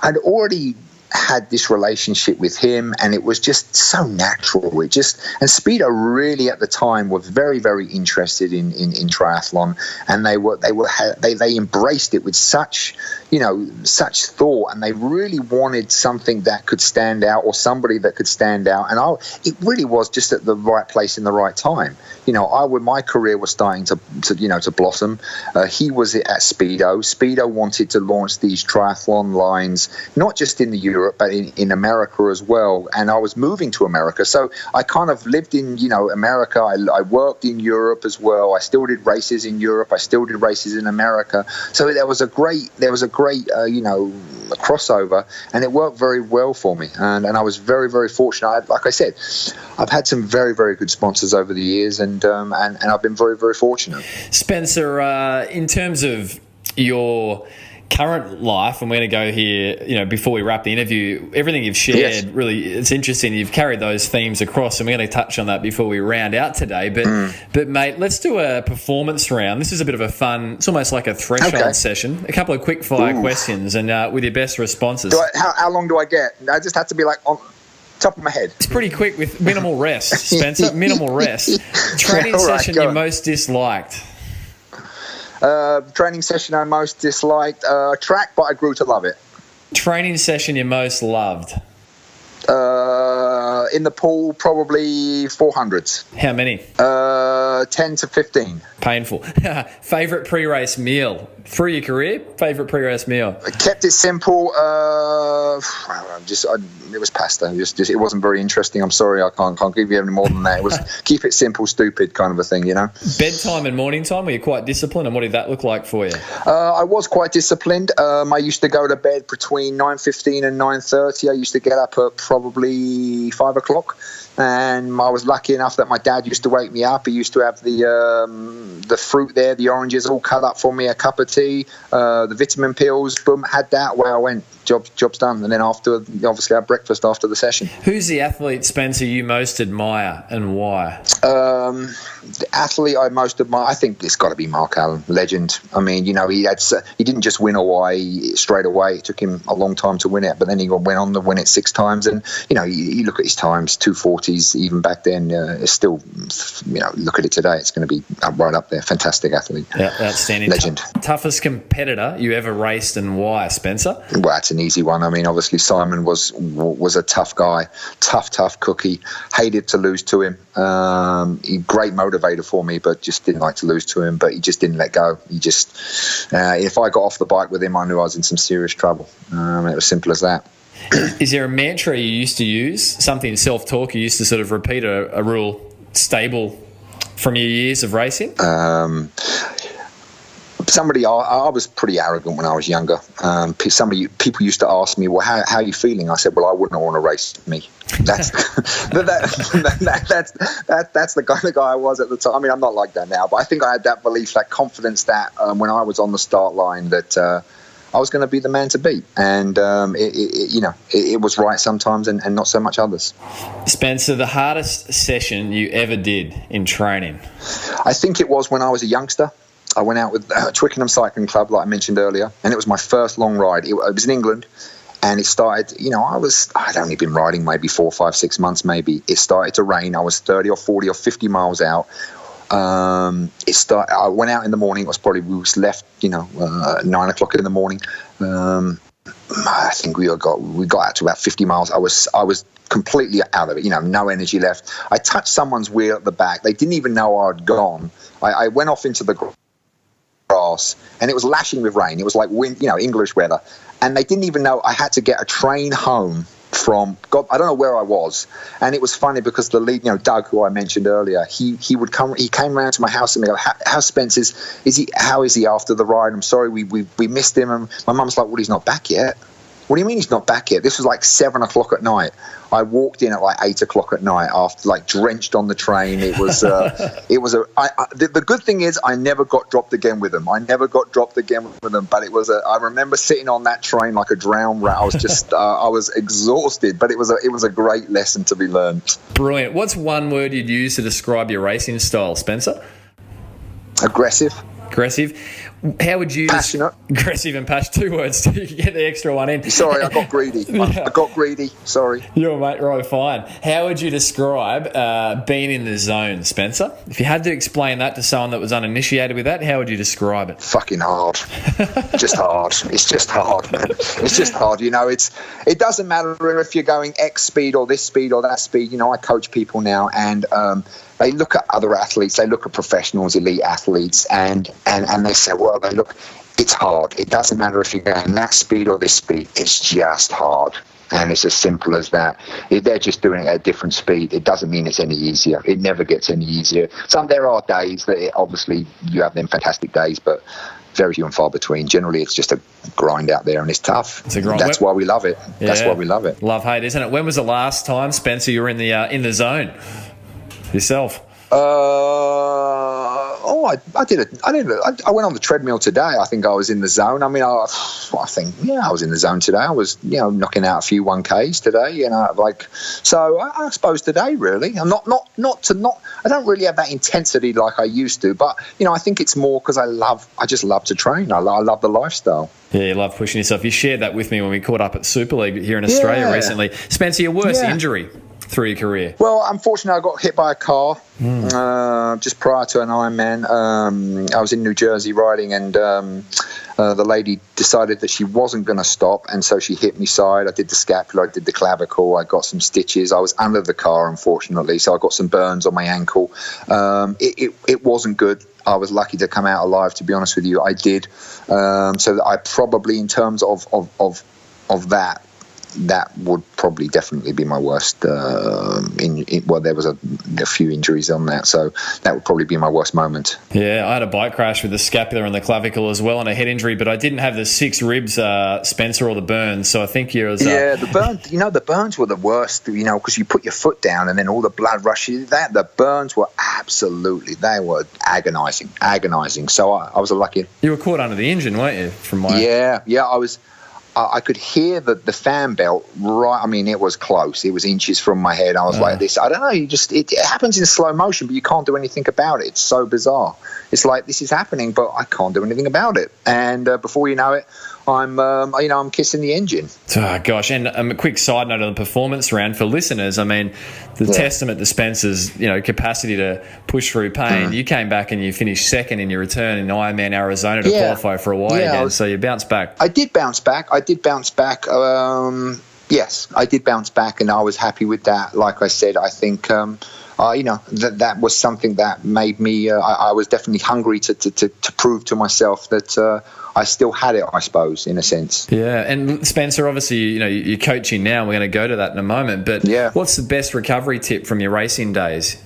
I'd already had this relationship with him, and it was just so natural. And Speedo really at the time were very, very interested in triathlon, and they embraced it with such thought, and they really wanted something that could stand out, or somebody that could stand out. And it really was just at the right place in the right time. My career was starting to blossom. He was at Speedo. Speedo wanted to launch these triathlon lines, not just in the Europe, but in America as well. And I was moving to America, so I kind of lived in America. I worked in Europe as well. I still did races in Europe. I still did races in America. So there was a great crossover, and it worked very well for me. And I was very, very fortunate. Like I said, I've had some very, very good sponsors over the years, and I've been very, very fortunate. Spencer, in terms of your current life, and we're going to go here, before we wrap the interview, everything you've shared, yes, really, it's interesting. You've carried those themes across, and we're going to touch on that before we round out today. But mate, let's do a performance round. This is a bit of a fun, it's almost like a threshold session. A couple of quick fire questions, and with your best responses. How long do I get? I just have to be like on top of my head. It's pretty quick with minimal rest, Spencer. Minimal rest. Training session you most disliked. Training session I most disliked, track, but I grew to love it. Training session you most loved? In the pool, probably 400s. How many? 10 to 15. Painful. Favourite pre-race meal through your career? Favourite pre-race meal? I kept it simple. It was pasta. It wasn't very interesting. I'm sorry, I can't give you any more than that. It was keep it simple, stupid kind of a thing, Bedtime and morning time, were you quite disciplined, and what did that look like for you? I was quite disciplined. I used to go to bed between 9:15 and 9:30. I used to get up at probably 5 o'clock. And I was lucky enough that my dad used to wake me up. He used to have the fruit there, the oranges all cut up for me, a cup of tea, the vitamin pills, boom, had that. Where I went, job's done. And then obviously I had breakfast after the session. Who's the athlete, Spencer, you most admire, and why? The athlete I most admire, I think it's got to be Mark Allen, legend. I mean, he didn't just win Hawaii straight away. It took him a long time to win it, but then he went on to win it 6 times. And you look at his times, 240s, even back then. It's still, look at it today. It's going to be right up there. Fantastic athlete. Yeah, outstanding. Legend. Toughest competitor you ever raced, and why, Spencer? Well, that's an easy one. I mean, obviously Simon was a tough guy, tough cookie. Hated to lose to him. Great motivator for me, but just didn't like to lose to him. But he just didn't let go. He just, if I got off the bike with him, I knew I was in some serious trouble. It was simple as that. Is there a mantra you used to use, something self-talk you used to sort of repeat, a real stable from your years of racing? I was pretty arrogant when I was younger. People used to ask me, well, how are you feeling? I said, well, I wouldn't want to race me. That's that's the kind of guy I was at the time. I mean, I'm not like that now, but I think I had that belief, that confidence that when I was on the start line that I was going to be the man to beat. And it was right sometimes and not so much others. Spencer, the hardest session you ever did in training? I think it was when I was a youngster. I went out with Twickenham Cycling Club, like I mentioned earlier, and it was my first long ride. It was in England, and it started, I'd only been riding maybe 4, 5, 6 months maybe. It started to rain. I was 30 or 40 or 50 miles out. I went out in the morning. It was probably, we was left, 9 o'clock in the morning. I think we got out to about 50 miles. I was completely out of it, no energy left. I touched someone's wheel at the back. They didn't even know I'd gone. I went off into the grass, and it was lashing with rain. It was like wind, English weather, and they didn't even know I had to get a train home from God. I don't know where I was, and it was funny because the lead, Doug, who I mentioned earlier, he came around to my house and go, "How Spence how is he after the ride? I'm sorry, we missed him." And my mum's like, "Well, he's not back yet." What do you mean he's not back yet? This was like 7 o'clock at night. I walked in at like 8 o'clock at night after, like, drenched on the train. It was, the good thing is I never got dropped again with them. But it was I remember sitting on that train like a drowned rat. I was just, I was exhausted, but it was a great lesson to be learned. Brilliant. What's one word you'd use to describe your racing style, Spencer? Aggressive. How would you... Passionate. Aggressive and passionate. 2 words. You get the extra one in. Sorry, I got greedy. I got greedy. Sorry. You're mate, right, fine. How would you describe being in the zone, Spencer? If you had to explain that to someone that was uninitiated with that, how would you describe it? Fucking hard. Just hard. It's just hard, man. It's just hard. You know, it doesn't matter if you're going X speed or this speed or that speed. You know, I coach people now, and they look at other athletes, they look at professionals, elite athletes, and they say, well, it's hard. It doesn't matter if you're going that speed or this speed. It's just hard. And it's as simple as that. If they're just doing it at a different speed, it doesn't mean it's any easier. It never gets any easier. There are days that obviously you have them fantastic days, but very few and far between. Generally, it's just a grind out there, and it's tough. It's a grind. That's why we love it. Yeah. That's why we love it. Love hate, isn't it? When was the last time, Spencer, you were in the zone yourself? I went on the treadmill today. I think I was in the zone. I mean, I was in the zone today. I was, knocking out a few 1Ks today, so I suppose today, really. I'm not, I don't really have that intensity like I used to, but, I think it's more because I just love to train. I love the lifestyle. Yeah, you love pushing yourself. You shared that with me when we caught up at Super League here in Australia recently. Spencer, your worst injury through your career? Well, unfortunately, I got hit by a car just prior to an Ironman. I was in New Jersey riding, and the lady decided that she wasn't going to stop, and so she hit me side. I did the scapula, I did the clavicle, I got some stitches. I was under the car, unfortunately, so I got some burns on my ankle. It wasn't good. I was lucky to come out alive, to be honest with you. I did. So that I probably, in terms of that would probably definitely be my worst. There was a few injuries on that, so that would probably be my worst moment. Yeah, I had a bike crash with the scapula and the clavicle as well, and a head injury, but I didn't have the 6 ribs, Spencer, or the burns. So I think yours. The burns. The burns were the worst. Because you put your foot down and then all the blood rushes. The burns were agonising. So I was lucky. You were caught under the engine, weren't you? I was. I could hear the fan belt right. I mean, it was close. It was inches from my head. I was like this. I don't know. It happens in slow motion, but you can't do anything about it. It's so bizarre. It's like, this is happening, but I can't do anything about it. And before you know it, I'm kissing the engine. Oh, gosh. And a quick side note on the performance round for listeners. I mean, the testament to Spencer's, capacity to push through pain. You came back and you finished second in your return in Ironman Arizona to qualify for Hawaii again. So you bounced back. I did bounce back. Yes, I did bounce back, and I was happy with that. Like I said, I think that was something that made me. I was definitely hungry to prove to myself that I still had it, I suppose, in a sense. Yeah, and Spencer, obviously, you're coaching now. We're going to go to that in a moment. But what's the best recovery tip from your racing days?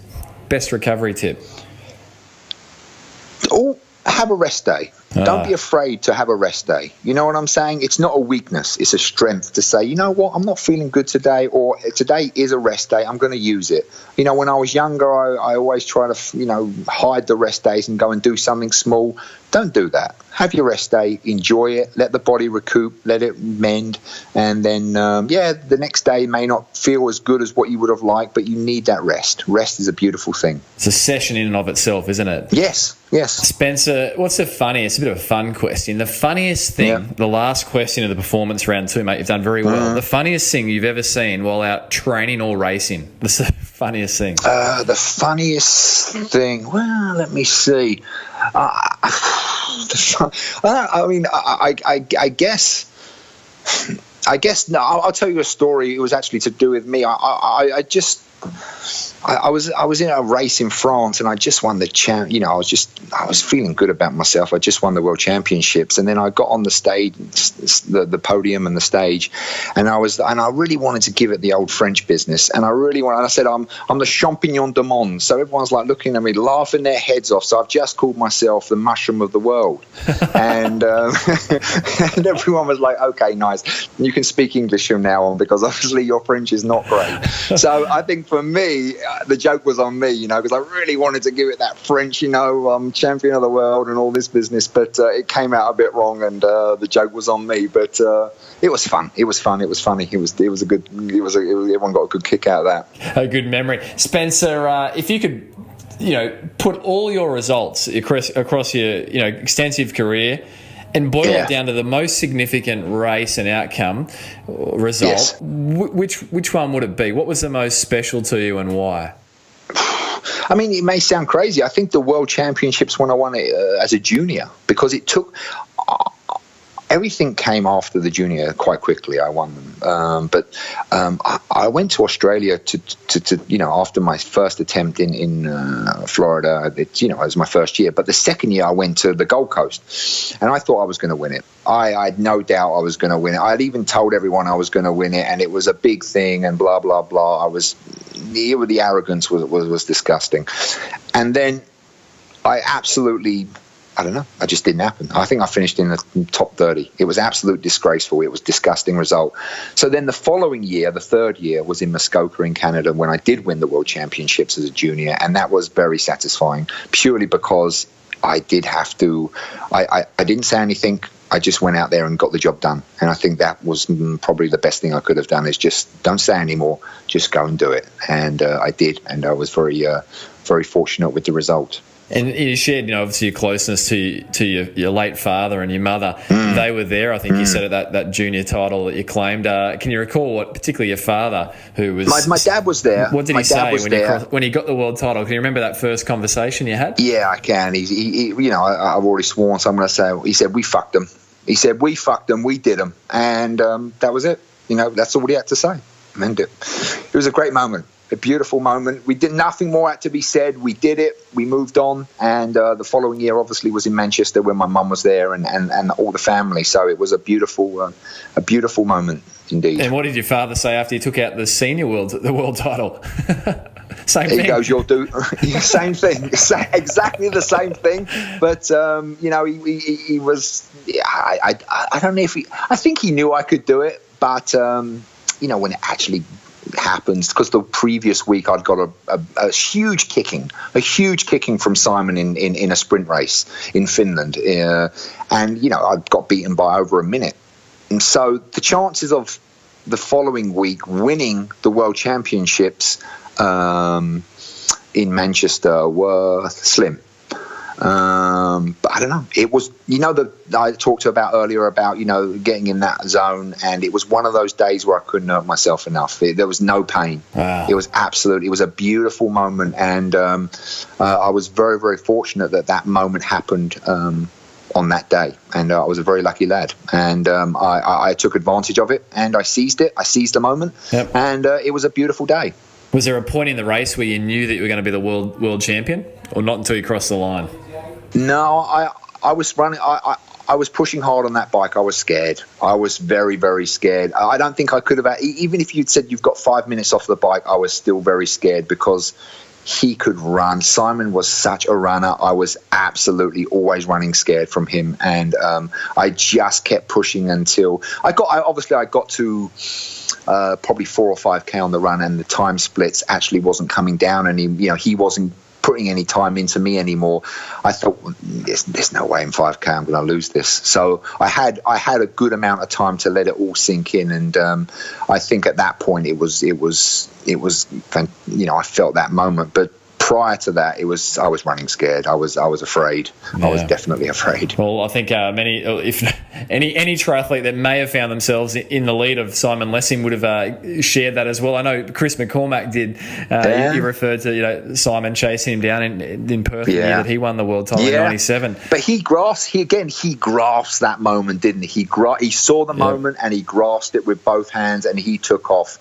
Best recovery tip? Have a rest day. Don't be afraid to have a rest day. You know what I'm saying? It's not a weakness. It's a strength to say, you know what, I'm not feeling good today, or today is a rest day. I'm going to use it. When I was younger, I always try to, hide the rest days and go and do something small. Don't do that. Have your rest day. Enjoy it. Let the body recoup. Let it mend. And then, the next day may not feel as good as what you would have liked, but you need that rest. Rest is a beautiful thing. It's a session in and of itself, isn't it? Yes. Spencer, what's the funniest, a bit of a fun question, the funniest thing, the last question of the performance round 2, mate, you've done very well. The funniest thing you've ever seen while out training or racing? The funniest thing. The funniest thing, well, let me see. I guess no. I'll tell you a story. It was actually to do with me. I was in a race in France, and I just won the I was feeling good about myself. I just won the World Championships, and then I got on the stage, the podium and the stage, and I really wanted to give it the old French business, and I said I'm the champignon du monde. So everyone's like looking at me, laughing their heads off. So I've just called myself the mushroom of the world, and and everyone was like, okay, nice, you can speak English from now on, because obviously your French is not great. So I think for me, the joke was on me, because I really wanted to give it that French, champion of the world and all this business, but it came out a bit wrong, and the joke was on me. But it was fun. It was fun. It was funny. Everyone got a good kick out of that. A good memory, Spencer. If you could, put all your results across your, extensive career, and boil it down to the most significant race and outcome result, yes. Which one would it be? What was the most special to you, and why? I mean, it may sound crazy. I think the World Championships, when I won it as a junior, because it took... everything came after the junior quite quickly. I won them, but I went to Australia to after my first attempt in Florida. It was my first year, but the second year I went to the Gold Coast, and I thought I was going to win it. I had no doubt I was going to win it. I had even told everyone I was going to win it, and it was a big thing, and blah blah blah. The arrogance was disgusting, and then I absolutely. I don't know. It just didn't happen. I think I finished in the top 30. It was absolutely disgraceful. It was a disgusting result. So then the following year, the third year, was in Muskoka in Canada, when I did win the World Championships as a junior, and that was very satisfying, purely because I did have to. I didn't say anything. I just went out there and got the job done. And I think that was probably the best thing I could have done, is just don't say anymore, just go and do it. And I did, and I was very, very fortunate with the result. And you shared, obviously your closeness to your late father and your mother. They were there, I think you said, at that junior title that you claimed. Can you recall what, particularly your father, who was... My dad was there. What did he say when he got the world title? Can you remember that first conversation you had? Yeah, I can. I've already sworn, so I'm going to say, he said, we fucked them. He said, we fucked them, we did them. And that was it. That's all he had to say. And it was a great moment. A beautiful moment. We did nothing more had to be said. We did it. We moved on, and the following year obviously was in Manchester, where my mum was there and all the family. So it was a beautiful moment indeed. And what did your father say after you took out the world title? Same thing. He goes, "You'll do same thing, exactly the same thing." But he was. I don't know if I think he knew I could do it, but when it actually happens, because the previous week I'd got a huge kicking from Simon in a sprint race in Finland, and I got beaten by over a minute, and so the chances of the following week winning the World Championships in Manchester were slim. But I don't know. It was, I talked about earlier about, getting in that zone, and it was one of those days where I couldn't hurt myself enough. There was no pain. Wow. It was a beautiful moment, and I was very, very fortunate that moment happened on that day, and I was a very lucky lad, and I took advantage of it, and I seized it. I seized the moment, yep. And it was a beautiful day. Was there a point in the race where you knew that you were going to be the world champion, or not until you crossed the line? No, I was running. I was pushing hard on that bike. I was scared. I was very, very scared. I don't think I could have. Even if you'd said you've got 5 minutes off the bike, I was still very scared, because he could run. Simon was such a runner. I was absolutely always running scared from him, and I just kept pushing until I got to probably 4 or 5K on the run, and the time splits actually wasn't coming down, and he wasn't putting any time into me anymore. I thought, there's no way in 5K I'm going to lose this. So I had a good amount of time to let it all sink in, and I think at that point it was I felt that moment. But prior to that, I was running scared. I was afraid. Yeah. I was definitely afraid. Well, I think many, any triathlete that may have found themselves in the lead of Simon Lessing would have shared that as well. I know Chris McCormack did. He referred to Simon chasing him down in Perth the year that he won the world title in '97. But he grasped that moment, didn't he? He saw the moment and he grasped it with both hands and he took off.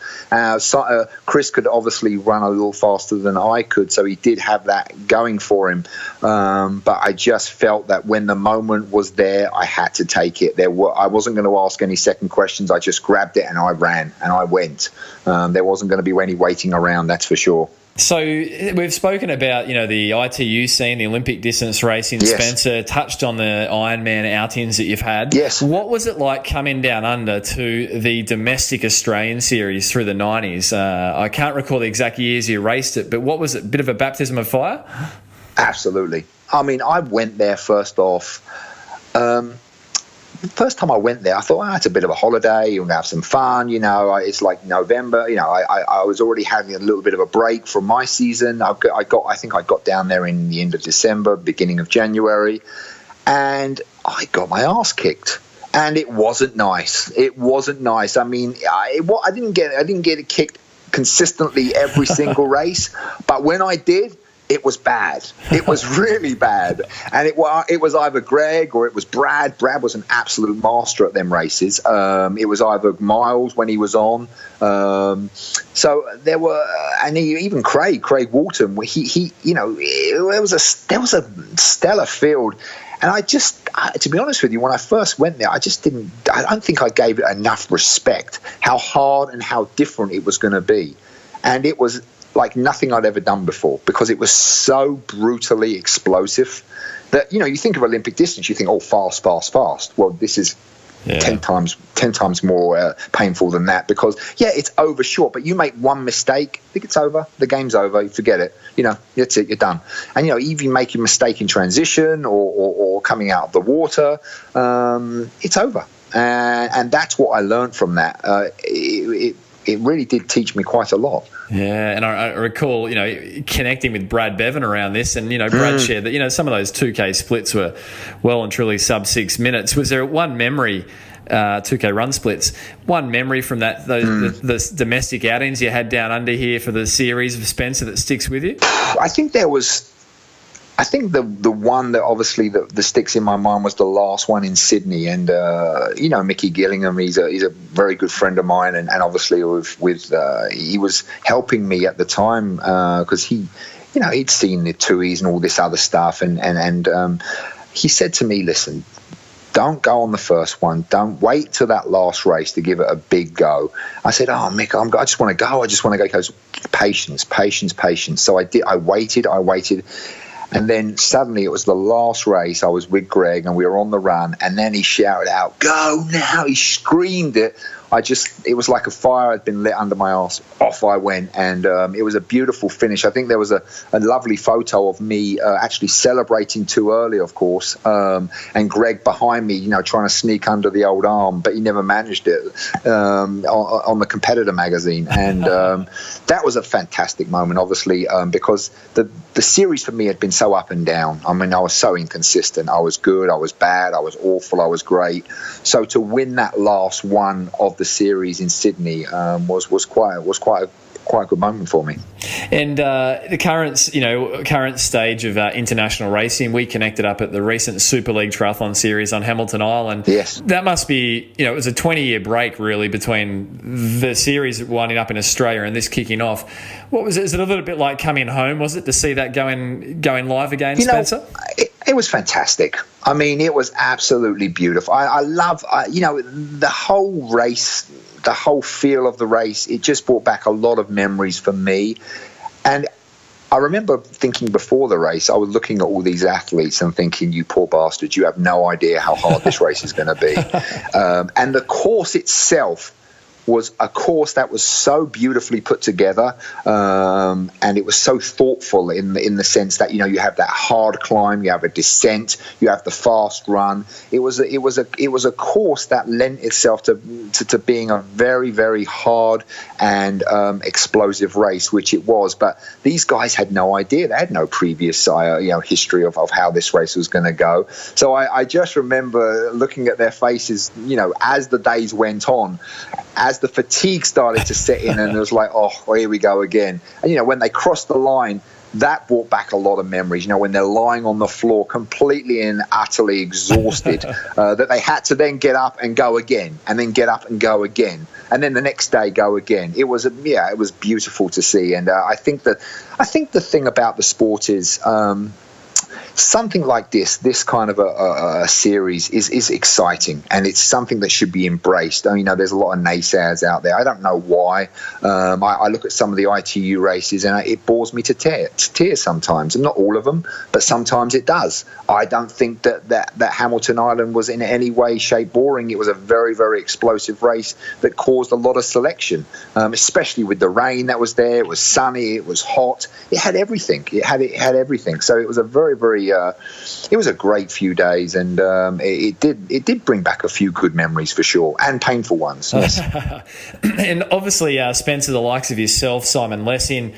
Chris could obviously run a little faster than I could, so he did have that going for him. But I just felt that when the moment was there, I had to take it. I wasn't going to ask any second questions. I just grabbed it and I ran and I went. There wasn't going to be any waiting around, that's for sure. So we've spoken about, the ITU scene, the Olympic distance racing. Yes. Spencer touched on the Ironman outings that you've had. Yes. What was it like coming down under to the domestic Australian series through the 90s? I can't recall the exact years you raced it, but what was it? A bit of a baptism of fire? Absolutely. I mean, I went there first off. The first time I went there, I thought, it's a bit of a holiday. You're going to have some fun. It's like November. I was already having a little bit of a break from my season. I think I got down there in the end of December, beginning of January, and I got my ass kicked. And it wasn't nice. I mean, I didn't get it kicked consistently every single race, but when I did, it was bad. It was really bad. And it was either Greg or it was Brad. Brad was an absolute master at them races. It was either Miles when he was on. So there were, and even Craig Walton. There was a stellar field. And to be honest with you, when I first went there, I don't think I gave it enough respect, how hard and how different it was going to be. And it was like nothing I'd ever done before, because it was so brutally explosive that, you think of Olympic distance, you think, fast. Well, this is 10 times more painful than that, because, it's over short, but you make one mistake, I think it's over, the game's over, you forget it, that's it, you're done. And, even make a mistake in transition or coming out of the water, it's over. And that's what I learned from that. It really did teach me quite a lot. Yeah, and I recall, connecting with Brad Bevan around this, and, Brad shared that, some of those 2K splits were well and truly sub 6 minutes. Was there one memory, 2K run splits, one memory from that, the domestic outings you had down under here for the series of Spencer that sticks with you? I think the one that obviously the sticks in my mind was the last one in Sydney, and Mickey Gillingham, he's a very good friend of mine, and obviously he was helping me at the time because he'd seen the TUIs and all this other stuff, and he said to me, listen, don't go on the first one. Don't wait till that last race to give it a big go. I said, Mick, I just want to go. He goes, patience. So I did. I waited. And then suddenly it was the last race. I was with Greg and we were on the run. And then he shouted out, "Go now!" He screamed it. It was like a fire had been lit under my arse. Off I went, and it was a beautiful finish. I think there was a lovely photo of me actually celebrating too early, of course, and Greg behind me, trying to sneak under the old arm, but he never managed it on the competitor magazine. And that was a fantastic moment, obviously, because the series for me had been so up and down. I mean, I was so inconsistent. I was good, I was bad, I was awful, I was great. So to win that last one of the series in Sydney was quite a good moment for me. And the current stage of international racing, we connected up at the recent Super League Triathlon Series on Hamilton Island. Yes, that must be, it was a 20-year break really between the series winding up in Australia and this kicking off. What was it? Is it a little bit like coming home? Was it to see that going live again, Spencer? It was fantastic. I mean, it was absolutely beautiful. I love, the whole race, the whole feel of the race. It just brought back a lot of memories for me. And I remember thinking before the race, I was looking at all these athletes and thinking, you poor bastards, you have no idea how hard this race is going to be. And the course itself was a course that was so beautifully put together, and it was so thoughtful in the sense that, you know, you have that hard climb, you have a descent, you have the fast run. It was a course that lent itself to being a very, very hard and explosive race, which it was. But these guys had no idea; they had no previous history of how this race was going to go. So I just remember looking at their faces, you know, as the days went on, as the fatigue started to set in, and it was like, oh, here we go again. And, you know, when they crossed the line, that brought back a lot of memories, you know, when they're lying on the floor completely and utterly exhausted, that they had to then get up and go again, and then get up and go again, and then the next day go again. It was beautiful to see. And I think the thing about the sport is, something like this kind of a series is exciting, and it's something that should be embraced. I mean, you know, there's a lot of naysayers out there. I don't know why. I look at some of the ITU races, and it bores me to tears sometimes, and not all of them, but sometimes it does. I don't think that Hamilton Island was in any way, shape boring. It was a very, very explosive race that caused a lot of selection, especially with the rain that was there. It was sunny, it was hot, it had everything. It had everything. So it was a very, very it was a great few days, and it did bring back a few good memories for sure, and painful ones. Yes. And obviously, Spencer, the likes of yourself, Simon Lessing,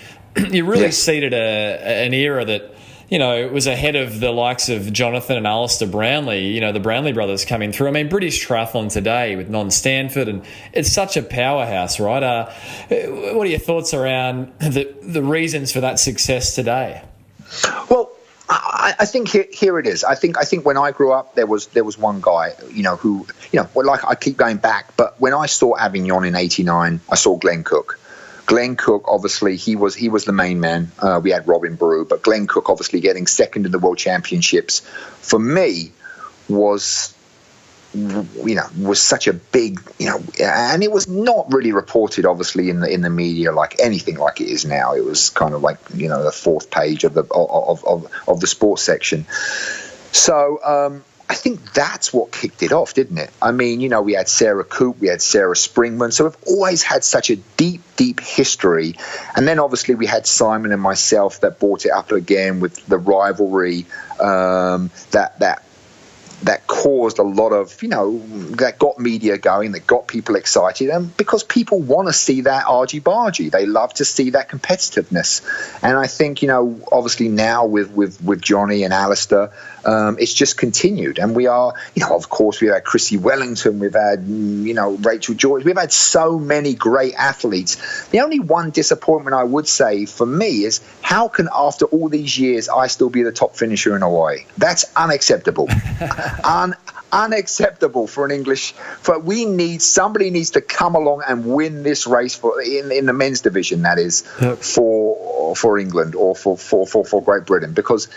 you really seeded an era that, you know, was ahead of the likes of Jonathan and Alistair Brownlee, you know, the Brownlee brothers coming through. I mean, British triathlon today with Non-Stanford, and it's such a powerhouse, right? What are your thoughts around the reasons for that success today? Well, I think here it is. I think when I grew up, there was one guy, you know, who, you know, well, like, I keep going back, but when I saw Avignon in '89, I saw Glenn Cook. Glenn Cook, obviously, he was the main man. We had Robin Brew, but Glenn Cook, obviously, getting second in the World Championships, for me, was such a big, you know, and it was not really reported, obviously, in the media like anything like it is now. It was kind of like, you know, the fourth page of the sports section. So I think that's what kicked it off, didn't it? I mean, you know, we had Sarah Coop, we had Sarah Springman, so we've always had such a deep history. And then obviously we had Simon and myself that brought it up again with the rivalry that caused a lot of, you know, that got media going, that got people excited, and because people want to see that argy-bargy, they love to see that competitiveness. And I think, you know, obviously now with Johnny and Alistair, it's just continued, and we are, you know, of course we've had Chrissy Wellington, we've had, you know, Rachel George, we've had so many great athletes. The only one disappointment I would say for me is, how can after all these years I still be the top finisher in Hawaii? That's unacceptable. Unacceptable for an English. Somebody needs to come along and win this race in the men's division. That is for England or for Great Britain, because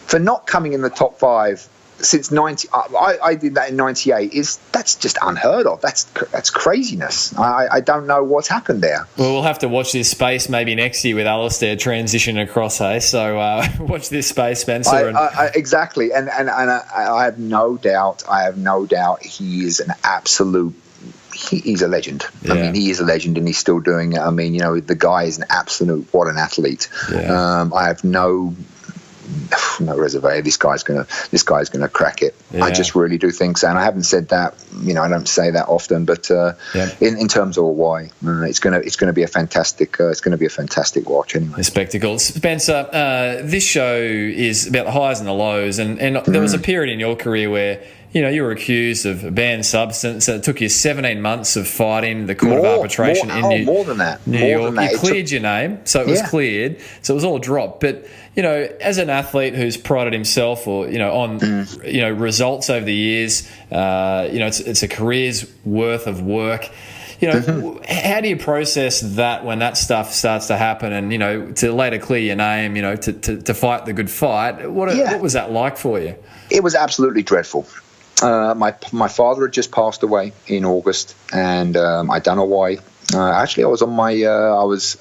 for not coming in the top five since 90, I did that in 98. That's just unheard of. That's craziness. I don't know what's happened there. Well, we'll have to watch this space maybe next year with Alistair transition across. Hey, so watch this space, Spencer. Exactly, and I have no doubt. He is an absolute. He's a legend. Yeah. I mean, he is a legend, and he's still doing it. I mean, you know, the guy is an absolute. What an athlete. Yeah. I have no reservation. This guy's gonna crack it. Yeah. I just really do think so, and I haven't said that. You know, I don't say that often, but in terms of Hawaii, it's gonna be a fantastic. It's gonna be a fantastic watch anyway. A spectacle, Spencer. This show is about the highs and the lows, and there was a period in your career where, you know, you were accused of a banned substance. It took you 17 months of fighting the Court of Arbitration more than that. New York. You cleared your name, so it was cleared. So it was all dropped. But, you know, as an athlete who's prided himself, or, you know, on you know, results over the years, you know, it's a career's worth of work. You know, how do you process that when that stuff starts to happen, and, you know, to later clear your name, you know, to fight the good fight? What was that like for you? It was absolutely dreadful. My father had just passed away in August, and I'd done Hawaii. Actually, I was on my I was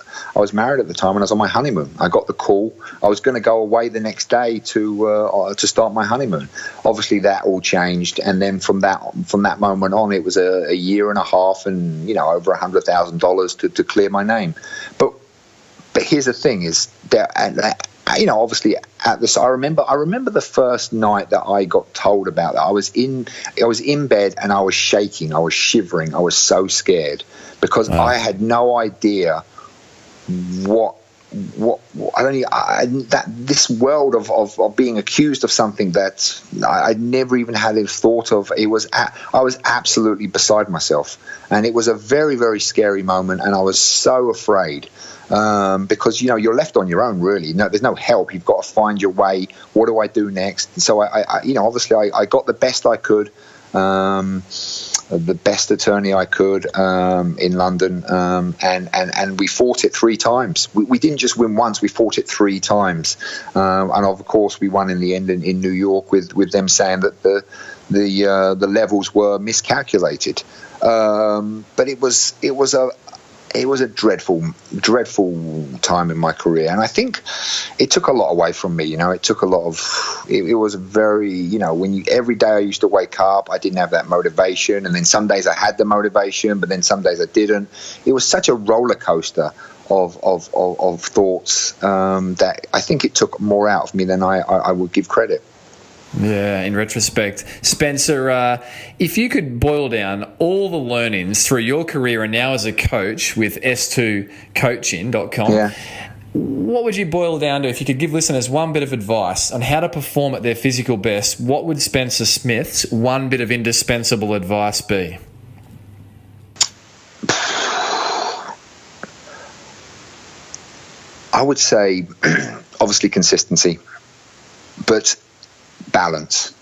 married at the time, and I was on my honeymoon. I got the call. I was going to go away the next day to start my honeymoon. Obviously, that all changed, and then from that moment on, it was a year and a half, and over $100,000 to clear my name. But here's the thing: is that obviously at this, I remember the first night that I got told about that. I was in bed and I was shaking. I was shivering. I was so scared because I had no idea what this world of being accused of something that I never even had a thought of. I was absolutely beside myself, and it was a very, very scary moment, and I was so afraid. Because you're left on your own, really. No, there's no help. You've got to find your way. What do I do next? And so I obviously I got the best I could, the best attorney I could in London, and we fought it 3 times. We didn't just win once; we fought it 3 times, and of course we won in the end in New York with them saying that the levels were miscalculated. But it was a dreadful time in my career, and I think it took a lot away from me. It took a lot of. It was very, every day I used to wake up, I didn't have that motivation, and then some days I had the motivation, but then some days I didn't. It was such a roller coaster of thoughts that I think it took more out of me than I would give credit. Yeah, in retrospect. Spencer, if you could boil down all the learnings through your career and now as a coach with s2coaching.com, what would you boil down to? If you could give listeners one bit of advice on how to perform at their physical best, what would Spencer Smith's one bit of indispensable advice be? I would say, obviously, consistency, but balance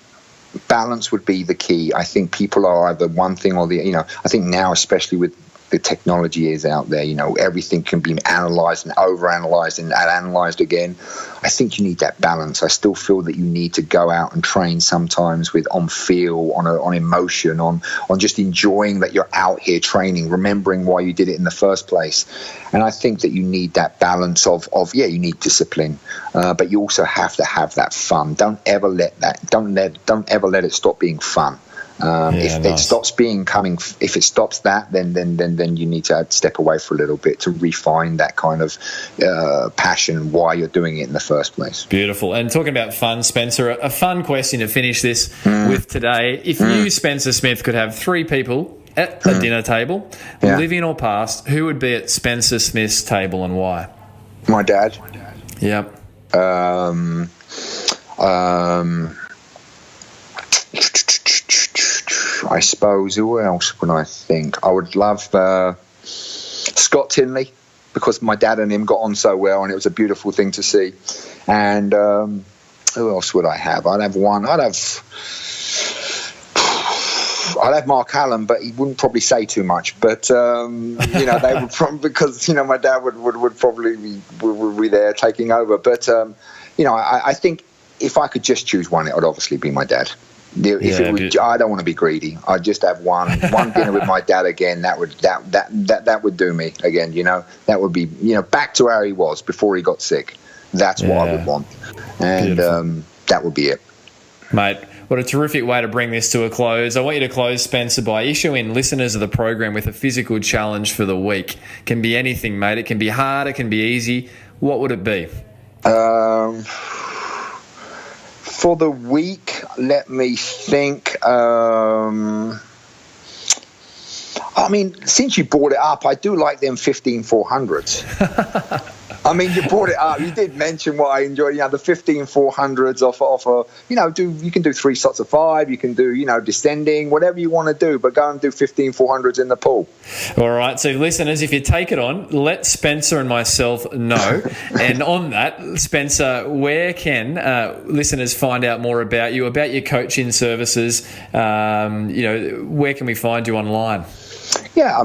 would be the key. I think people are either one thing or the I think now, especially with the technology is out there, everything can be analyzed and overanalyzed and analyzed again. I think you need that balance. I still feel that you need to go out and train sometimes on feel, on emotion, on just enjoying that you're out here training, remembering why you did it in the first place. And I think that you need that balance of you need discipline, but you also have to have that fun. Don't ever let it stop being fun. If it stops if it stops that, then you need to step away for a little bit to refine that kind of passion why you're doing it in the first place. Beautiful. And talking about fun, Spencer, a fun question to finish this with today. If you, Spencer Smith, could have 3 people at a dinner table, living or past, who would be at Spencer Smith's table and why? My dad. Yep. I suppose, who else would I think? I would love Scott Tinley, because my dad and him got on so well, and it was a beautiful thing to see. And who else would I have? I'd have Mark Allen, but he wouldn't probably say too much. But they would probably, because my dad would probably be there taking over. But I think if I could just choose one, it would obviously be my dad. I don't want to be greedy. I'd just have one dinner with my dad again. That would do me again. That would be back to where he was before he got sick. That's what I would want, and that would be it, mate. What a terrific way to bring this to a close. I want you to close, Spencer, by issuing listeners of the program with a physical challenge for the week. It can be anything, mate. It can be hard. It can be easy. What would it be? For the week, let me think. Since you brought it up, I do like them 15-400s. You brought it up. You did mention what I enjoy. The 15-400s you can do 3 sets of 5. You can do, descending, whatever you want to do, but go and do 15-400s in the pool. All right. So listeners, if you take it on, let Spencer and myself know. And on that, Spencer, where can listeners find out more about you, about your coaching services? Where can we find you online? Yeah,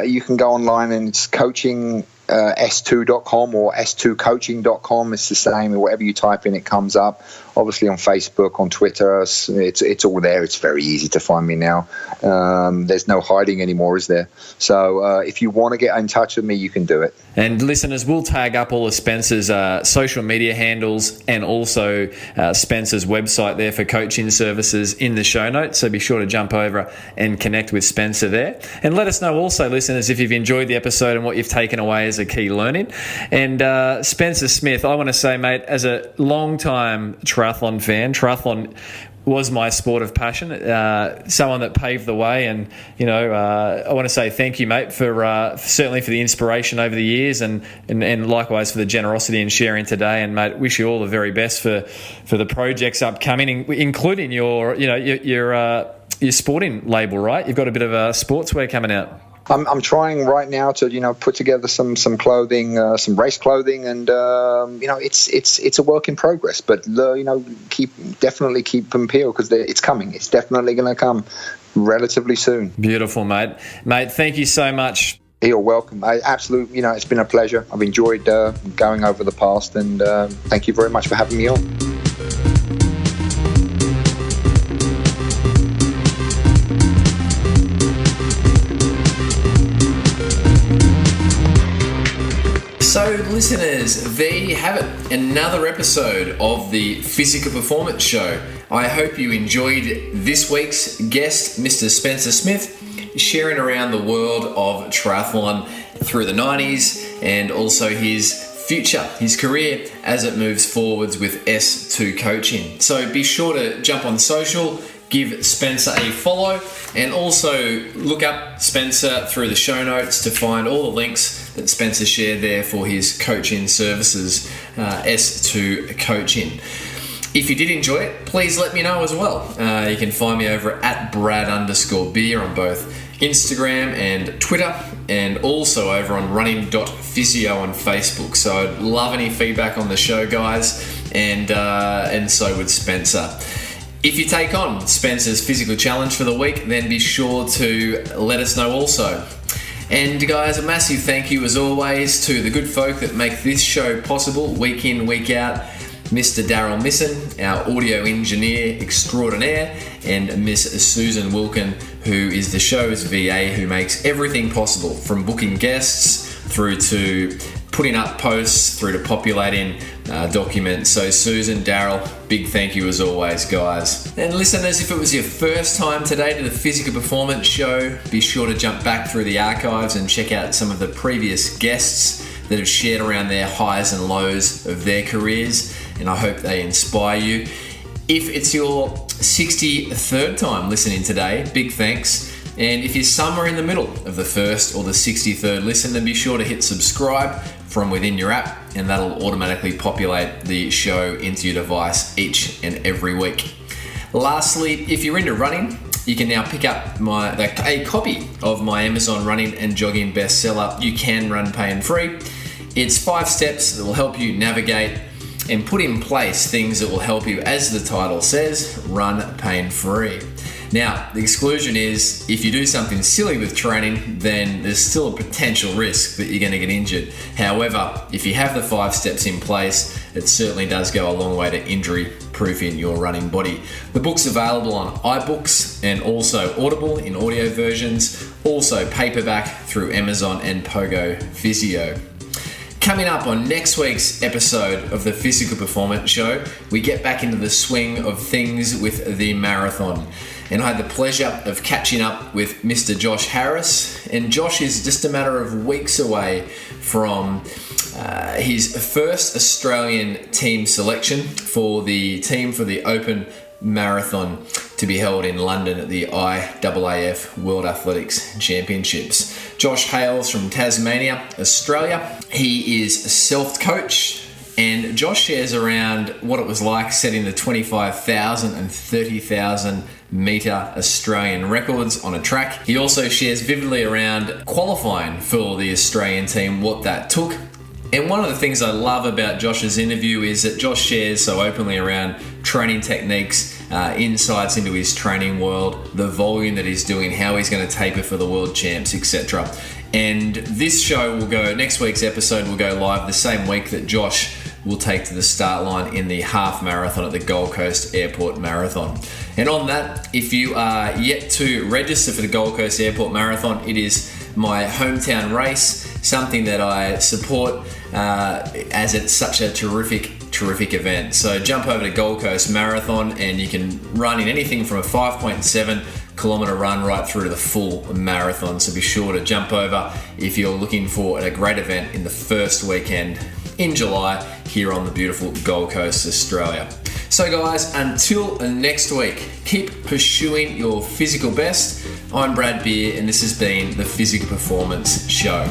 you can go online and it's coaching s2.com or s2coaching.com. It's the same. Whatever you type in, it comes up. Obviously on Facebook, on Twitter, it's all there. It's very easy to find me now. There's no hiding anymore, is there? So if you want to get in touch with me, you can do it. And listeners, we'll tag up all of Spencer's social media handles and also Spencer's website there for coaching services in the show notes. So be sure to jump over and connect with Spencer there. And let us know also, listeners, if you've enjoyed the episode and what you've taken away as a key learning. And Spencer Smith, I want to say, mate, as a long-time triathlon fan, triathlon was my sport of passion, someone that paved the way. And, I want to say thank you, mate, for certainly for the inspiration over the years and likewise for the generosity in sharing today. And, mate, wish you all the very best for the projects upcoming, including your sporting label, right? You've got a bit of sportswear coming out. I'm trying right now to put together some clothing, some race clothing, and it's a work in progress. But definitely keep them peeled because it's coming. It's definitely going to come relatively soon. Beautiful, mate. Mate, thank you so much. You're welcome. Absolutely. It's been a pleasure. I've enjoyed going over the past, and thank you very much for having me on. So, listeners, there you have it. Another episode of the Physical Performance Show. I hope you enjoyed this week's guest, Mr. Spencer Smith, sharing around the world of triathlon through the 90s and also his future, his career as it moves forwards with S2 Coaching. So be sure to jump on social, give Spencer a follow, and also look up Spencer through the show notes to find all the links that Spencer shared there for his coaching services, S2 Coaching. If you did enjoy it, please let me know as well. You can find me over at Brad_Beer on both Instagram and Twitter, and also over on running.physio on Facebook. So I'd love any feedback on the show, guys, and so would Spencer. If you take on Spencer's physical challenge for the week, then be sure to let us know also. And guys, a massive thank you as always to the good folk that make this show possible week in, week out. Mr. Daryl Misson, our audio engineer extraordinaire, and Miss Susan Wilkin, who is the show's VA, who makes everything possible, from booking guests through to putting up posts through to populating documents. So Susan, Daryl, big thank you as always, guys. And listeners, if it was your first time today to the Physical Performance Show, be sure to jump back through the archives and check out some of the previous guests that have shared around their highs and lows of their careers, and I hope they inspire you. If it's your 63rd time listening today, big thanks. And if you're somewhere in the middle of the first or the 63rd listen, then be sure to hit subscribe from within your app, and that'll automatically populate the show into your device each and every week. Lastly, if you're into running, you can now pick up a copy of my Amazon running and jogging bestseller, You Can Run Pain-Free. It's 5 steps that will help you navigate and put in place things that will help you, as the title says, run pain-free. Now, the exclusion is if you do something silly with training, then there's still a potential risk that you're going to get injured. However, if you have the 5 steps in place, it certainly does go a long way to injury-proofing your running body. The book's available on iBooks and also Audible in audio versions, also paperback through Amazon and POGO Physio. Coming up on next week's episode of the Physical Performance Show, we get back into the swing of things with the marathon. And I had the pleasure of catching up with Mr. Josh Harris. And Josh is just a matter of weeks away from his first Australian team selection for the team for the Open Marathon to be held in London at the IAAF World Athletics Championships. Josh hails from Tasmania, Australia. He is self-coached, and Josh shares around what it was like setting the 25,000 and 30,000 metre Australian records on a track. He also shares vividly around qualifying for the Australian team, what that took. And one of the things I love about Josh's interview is that Josh shares so openly around training techniques, insights into his training world, the volume that he's doing, how he's going to taper for the world champs, etc. And this show will go, next week's episode will go live the same week that Josh will take to the start line in the half marathon at the Gold Coast Airport Marathon. And on that, if you are yet to register for the Gold Coast Airport Marathon, it is my hometown race, something that I support as it's such a terrific event. So jump over to Gold Coast Marathon and you can run in anything from a 5.7 kilometre run right through to the full marathon. So be sure to jump over if you're looking for a great event in the first weekend in July here on the beautiful Gold Coast, Australia. So guys, until next week, keep pursuing your physical best. I'm Brad Beer and this has been the Physical Performance Show.